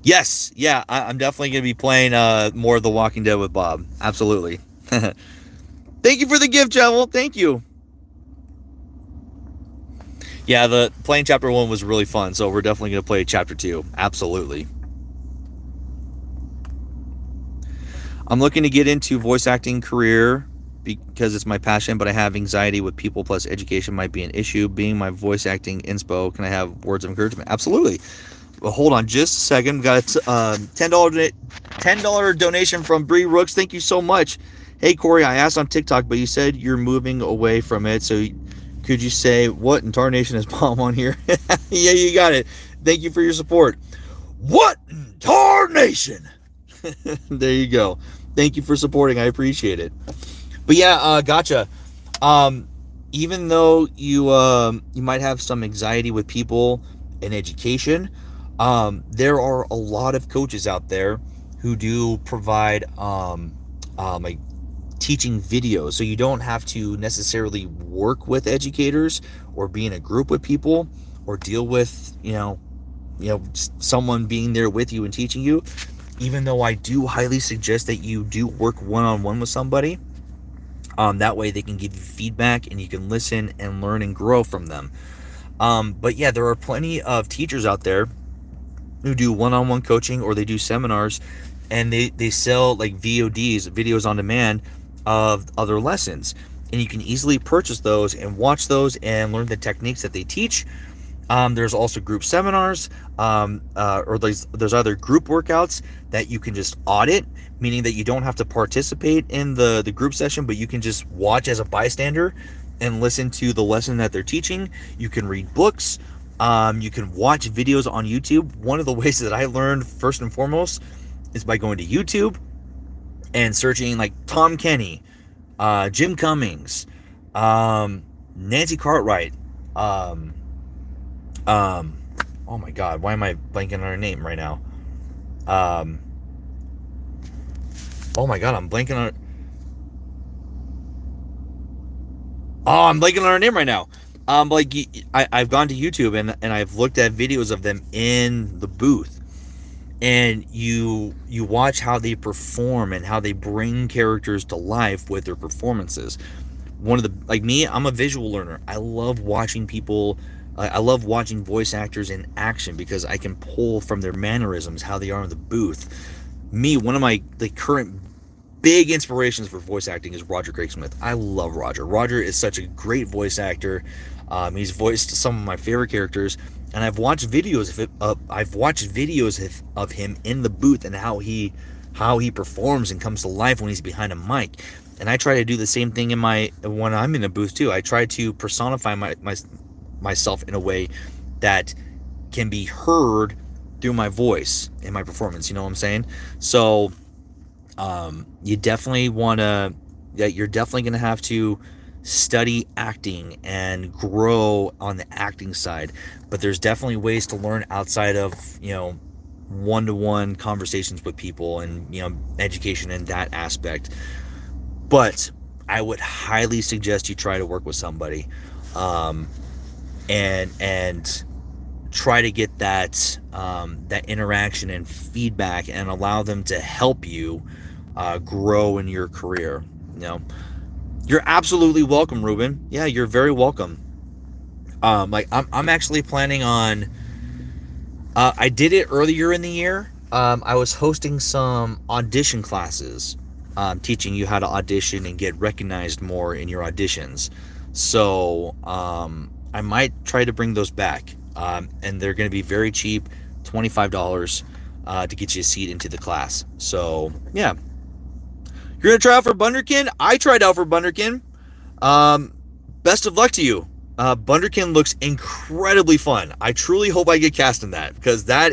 Yes, yeah, I'm definitely going to be playing more of The Walking Dead with Bob. Absolutely. Thank you for the gift, Javel. Thank you. Yeah, the playing Chapter 1 was really fun, so we're definitely going to play Chapter 2. Absolutely. I'm looking to get into voice acting career because it's my passion, but I have anxiety with people, plus education might be an issue. Being my voice acting inspo, can I have words of encouragement? Absolutely. Well, hold on just a second. We've got a $10 donation from Bree Rooks. Thank you so much. Hey, Corey, I asked on TikTok, but you said you're moving away from it, so could you say what in tarnation is Mom on here? Yeah, you got it. Thank you for your support. What in tarnation? There you go. Thank you for supporting. I appreciate it. But yeah, gotcha. Even though you might have some anxiety with people in education, there are a lot of coaches out there who do provide like teaching videos, so you don't have to necessarily work with educators or be in a group with people or deal with someone being there with you and teaching you. Even though I do highly suggest that you do work one-on-one with somebody, that way they can give you feedback and you can listen and learn and grow from them. But yeah, there are plenty of teachers out there who do one-on-one coaching, or they do seminars, and they sell like VODs, videos on demand, of other lessons, and you can easily purchase those and watch those and learn the techniques that they teach. There's also group seminars, or there's other group workouts that you can just audit, meaning that you don't have to participate in the group session, but you can just watch as a bystander and listen to the lesson that they're teaching. You can read books. You can watch videos on YouTube. One of the ways that I learned first and foremost is by going to YouTube and searching like Tom Kenny, Jim Cummings, Nancy Cartwright, oh my god, why am I blanking on her name right now? Oh my god, I'm blanking on I'm blanking on her name right now. I've gone to YouTube and I've looked at videos of them in the booth, and you watch how they perform and how they bring characters to life with their performances. One of the, like me, I'm a visual learner. I love watching people I love watching voice actors in action because I can pull from their mannerisms, how they are in the booth. One of my current big inspirations for voice acting is Roger Craig Smith. I love Roger. Roger is such a great voice actor. He's voiced some of my favorite characters, and I've watched videos of him in the booth and how he performs and comes to life when he's behind a mic. And I try to do the same thing when I'm in a booth too. I try to personify myself in a way that can be heard through my voice and my performance. You know what I'm saying? So you're definitely going to have to study acting and grow on the acting side, but there's definitely ways to learn outside of, one-to-one conversations with people and, education in that aspect. But I would highly suggest you try to work with somebody, and try to get that interaction and feedback and allow them to help you grow in your career. You're absolutely welcome, Ruben. Yeah, you're very welcome. I'm actually planning on, I did it earlier in the year. I was hosting some audition classes, teaching you how to audition and get recognized more in your auditions. So I might try to bring those back, and they're going to be very cheap, $25 to get you a seat into the class. So yeah, you're going to try out for Bunderkin? I tried out for Bunderkin. Best of luck to you. Bunderkin looks incredibly fun. I truly hope I get cast in that, because that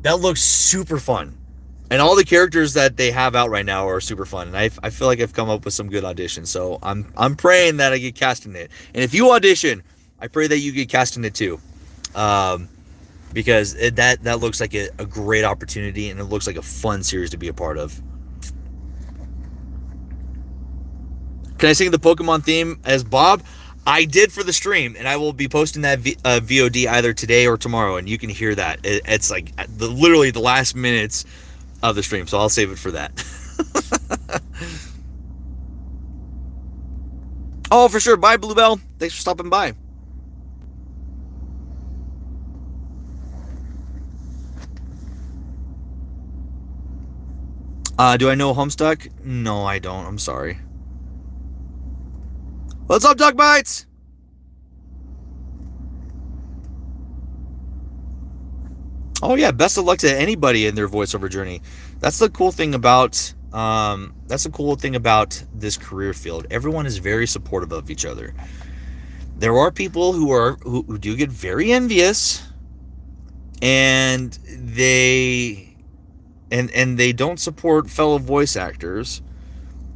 looks super fun. And all the characters that they have out right now are super fun. And I feel like I've come up with some good auditions. So I'm praying that I get cast in it. And if you audition, I pray that you get cast in it too. Because that looks like a great opportunity, and it looks like a fun series to be a part of. Can I sing the Pokemon theme as Bob? I did for the stream, and I will be posting that VOD either today or tomorrow, and you can hear that. It's like literally the last minutes of the stream, so I'll save it for that. Oh, for sure. Bye, Bluebell. Thanks for stopping by. Do I know Homestuck? No, I don't. I'm sorry. What's up, Duck Bites? Oh yeah, best of luck to anybody in their voiceover journey. That's the cool thing about this career field. Everyone is very supportive of each other. There are people who do get very envious, and they don't support fellow voice actors.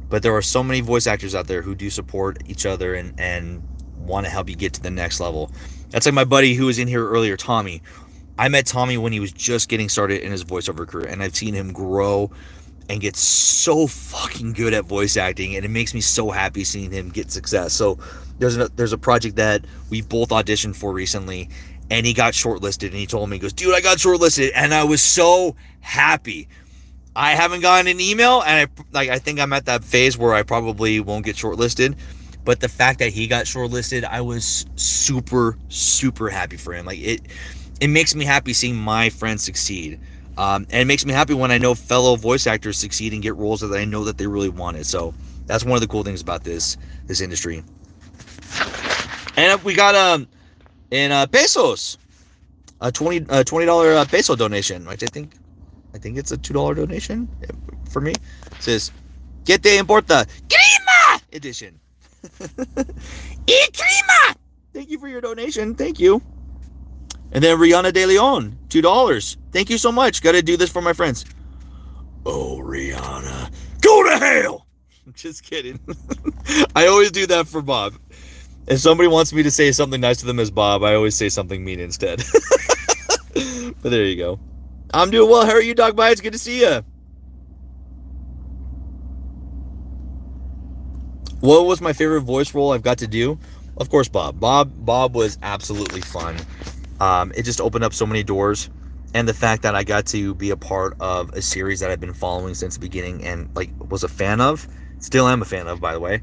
But there are so many voice actors out there who do support each other and want to help you get to the next level. That's like my buddy who was in here earlier, Tommy. I met Tommy when he was just getting started in his voiceover career, and I've seen him grow and get so fucking good at voice acting, and it makes me so happy seeing him get success. So there's a project that we both auditioned for recently, and he got shortlisted, and he told me, he goes, dude, I got shortlisted, and I was so happy. I haven't gotten an email, and I think I'm at that phase where I probably won't get shortlisted. But the fact that he got shortlisted, I was super, super happy for him. Like it makes me happy seeing my friends succeed, and it makes me happy when I know fellow voice actors succeed and get roles that I know that they really wanted. So that's one of the cool things about this industry. And we got in pesos, a $20 peso donation, which I think it's a $2 donation for me. It says, "Que te importa? Crema edition." E crema. Thank you for your donation. Thank you. And then Rihanna De Leon, $2. Thank you so much. Got to do this for my friends. Oh, Rihanna, go to hell. Just kidding. I always do that for Bob. If somebody wants me to say something nice to them as Bob, I always say something mean instead. But there you go. I'm doing well. How are you, Dog Bites? Good to see you. What was my favorite voice role I've got to do? Of course, Bob. Bob was absolutely fun. It just opened up so many doors, and the fact that I got to be a part of a series that I've been following since the beginning and was a fan of, still am a fan of, by the way.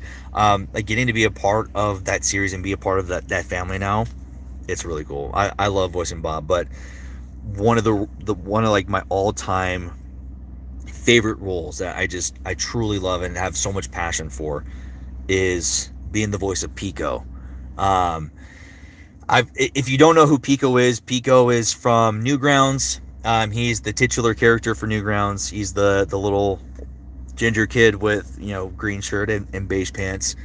Getting to be a part of that series and be a part of that family now It's really cool. I love voicing Bob, but one of one of like my all-time favorite roles that I truly love and have so much passion for is being the voice of Pico. If you don't know who Pico is from Newgrounds. He's the titular character for Newgrounds. He's the little ginger kid with, you know, green shirt and beige pants.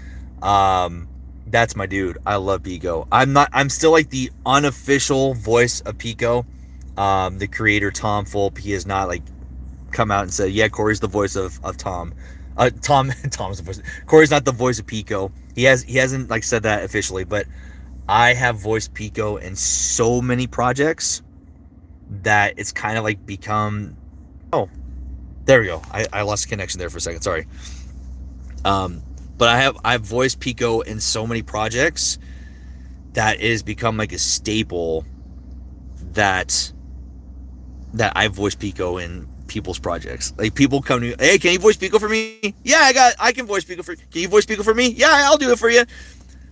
That's my dude. I love Pico. I'm still like the unofficial voice of Pico. The creator Tom Fulp, he has not like come out and said, yeah, Corey's the voice of Tom. Tom's the voice. Corey's not the voice of Pico. He hasn't like said that officially, but I have voiced Pico in so many projects that it's kind of like become. Oh, there we go. I lost connection there for a second. Sorry. But I've voiced Pico in so many projects that it has become like a staple that I've voiced Pico in people's projects. Like people come to me, hey, can you voice Pico for me? Yeah, I can voice Pico for you. Can you voice Pico for me? Yeah, I'll do it for you.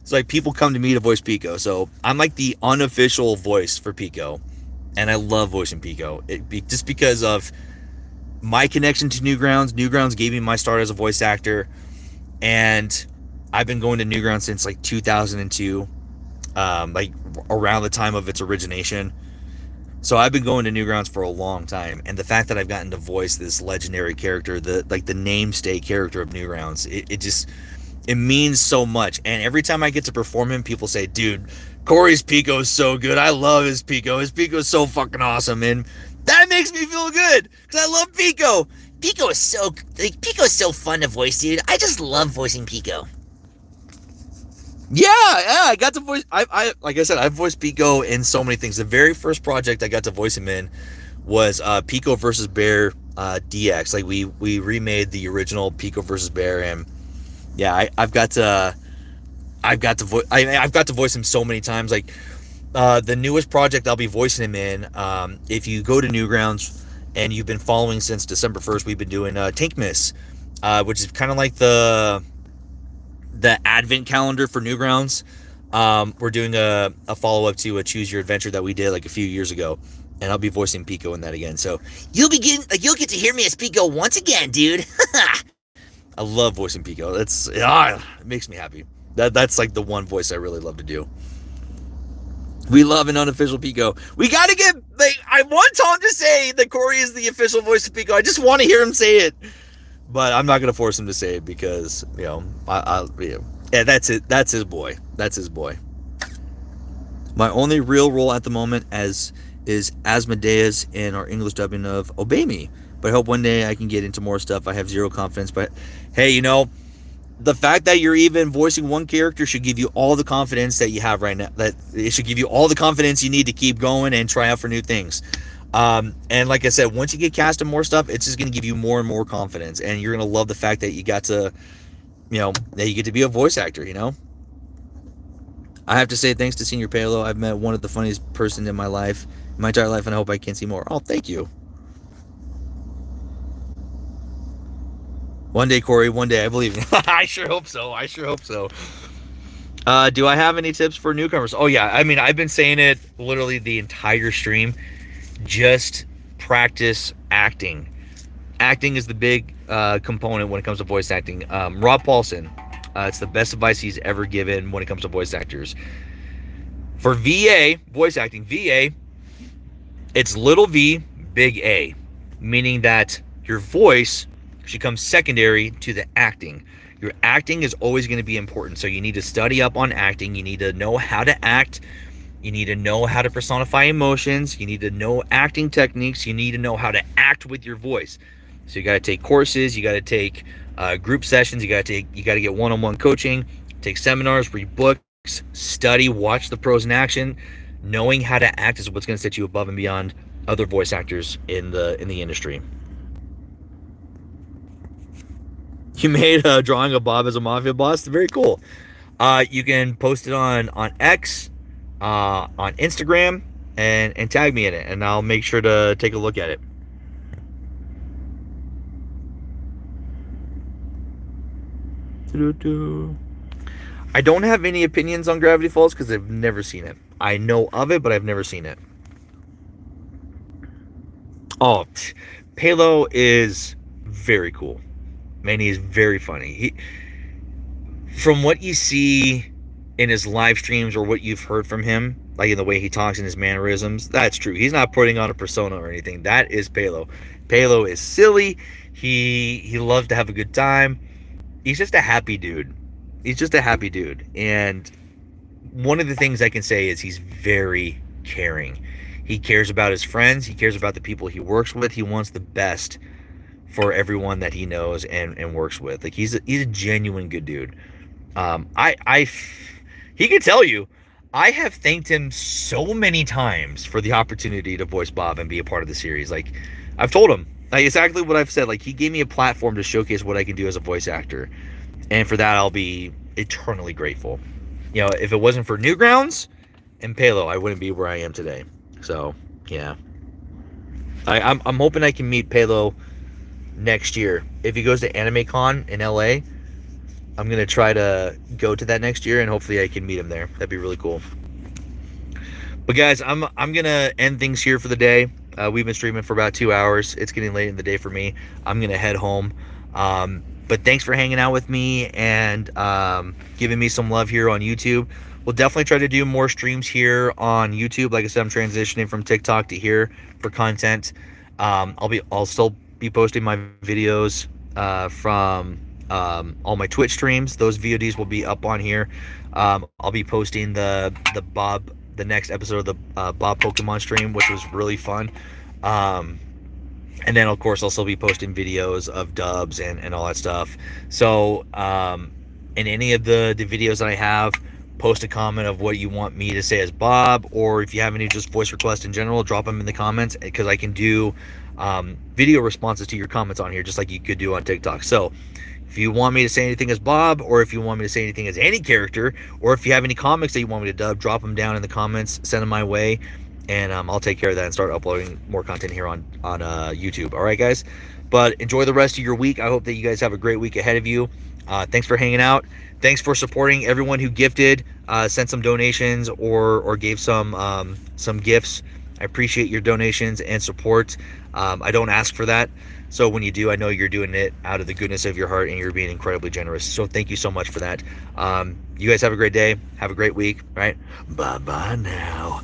So like people come to me to voice Pico. So I'm like the unofficial voice for Pico. And I love voicing Pico. Just because of my connection to Newgrounds. Newgrounds gave me my start as a voice actor. And I've been going to Newgrounds since like 2002. Like around the time of its origination. So I've been going to Newgrounds for a long time, and the fact that I've gotten to voice this legendary character, the namesake character of Newgrounds, it means so much. And every time I get to perform him, people say, "Dude, Corey's Pico is so good. I love his Pico. His Pico is so fucking awesome," and that makes me feel good because I love Pico. Pico is so fun to voice, dude. I just love voicing Pico. Yeah, I got to voice. I like I said, I've voiced Pico in so many things. The very first project I got to voice him in was Pico versus Bear DX. Like we remade the original Pico versus Bear, and yeah, I've got to voice him so many times. Like the newest project I'll be voicing him in. If you go to Newgrounds and you've been following since December 1st, we've been doing Tank Miss, which is kind of like the advent calendar for Newgrounds. We're doing a follow-up to a Choose Your Adventure that we did like a few years ago, and I'll be voicing Pico in that again. So you'll get to hear me as Pico once again, dude. I love voicing Pico. It makes me happy. That's like the one voice I really love to do. We love an unofficial Pico. We gotta get I want Tom to say that Corey is the official voice of Pico. I just want to hear him say it. But I'm not gonna force him to say it because, you know, yeah, that's it. That's his boy. That's his boy. My only real role at the moment is Asmodeus in our English dubbing of Obey Me. But I hope one day I can get into more stuff. I have zero confidence. But hey, you know, the fact that you're even voicing one character should give you all the confidence that you have right now. That it should give you all the confidence you need to keep going and try out for new things. And like I said, once you get cast in more stuff, it's just going to give you more and more confidence, and you're going to love the fact that you got to, you know, that you get to be a voice actor, you know. I have to say thanks to Senior Palo. I've met one of the funniest person in my life, my entire life, and I hope I can see more. Oh, thank you. One day, Corey, one day, I believe in you. I sure hope so. I sure hope so. Do I have any tips for newcomers? Oh yeah, I mean, I've been saying it literally the entire stream. Just practice acting. Acting is the big component when it comes to voice acting. Rob Paulson, it's the best advice he's ever given when it comes to voice actors. For VA, voice acting, VA, it's little v, big A, meaning that your voice should come secondary to the acting. Your acting is always going to be important, so you need to study up on acting. You need to know how to act. You need to know how to personify emotions. You need to know acting techniques. You need to know how to act with your voice. So you got to take courses. You got to take group sessions. You got to get one-on-one coaching. Take seminars, read books, study, watch the pros in action. Knowing how to act is what's going to set you above and beyond other voice actors in the industry. You made a drawing of Bob as a mafia boss. Very cool. You can post it on X. On Instagram and tag me in it, and I'll make sure to take a look at it. I don't have any opinions on Gravity Falls because I've never seen it. I know of it, but I've never seen it. Oh, Palo is very cool. Man, he is very funny. From what you see in his live streams or what you've heard from him, like in the way he talks and his mannerisms, that's true. He's not putting on a persona or anything. That is Palo. Palo is silly. He loves to have a good time. He's just a happy dude. He's just a happy dude. And one of the things I can say is he's very caring. He cares about his friends. He cares about the people he works with. He wants the best for everyone that he knows and works with. Like he's a genuine good dude. He can tell you, I have thanked him so many times for the opportunity to voice Bob and be a part of the series. Like I've told him like exactly what I've said. Like he gave me a platform to showcase what I can do as a voice actor. And for that, I'll be eternally grateful. You know, if it wasn't for Newgrounds and Palo, I wouldn't be where I am today. So, yeah. I'm hoping I can meet Palo next year. If he goes to AnimeCon in LA, I'm going to try to go to that next year, and hopefully I can meet him there. That'd be really cool. But guys, I'm going to end things here for the day. We've been streaming for about 2 hours. It's getting late in the day for me. I'm going to head home. But thanks for hanging out with me and giving me some love here on YouTube. We'll definitely try to do more streams here on YouTube. Like I said, I'm transitioning from TikTok to here for content. I'll still be posting my videos from all my Twitch streams. Those VODs will be up on here. I'll be posting the next episode of the Bob Pokemon stream, which was really fun. And then, of course, I'll still be posting videos of dubs and all that stuff. So, in any of the videos that I have, post a comment of what you want me to say as Bob, or if you have any just voice requests in general, drop them in the comments, because I can do video responses to your comments on here, just like you could do on TikTok. So, if you want me to say anything as Bob, or if you want me to say anything as any character, or if you have any comics that you want me to dub, drop them down in the comments, send them my way. And I'll take care of that and start uploading more content here on YouTube. All right, guys? But enjoy the rest of your week. I hope that you guys have a great week ahead of you. Thanks for hanging out. Thanks for supporting everyone who gifted, sent some donations, or gave some gifts. I appreciate your donations and support. I don't ask for that. So when you do, I know you're doing it out of the goodness of your heart, and you're being incredibly generous. So thank you so much for that. You guys have a great day. Have a great week. All right? Bye-bye now.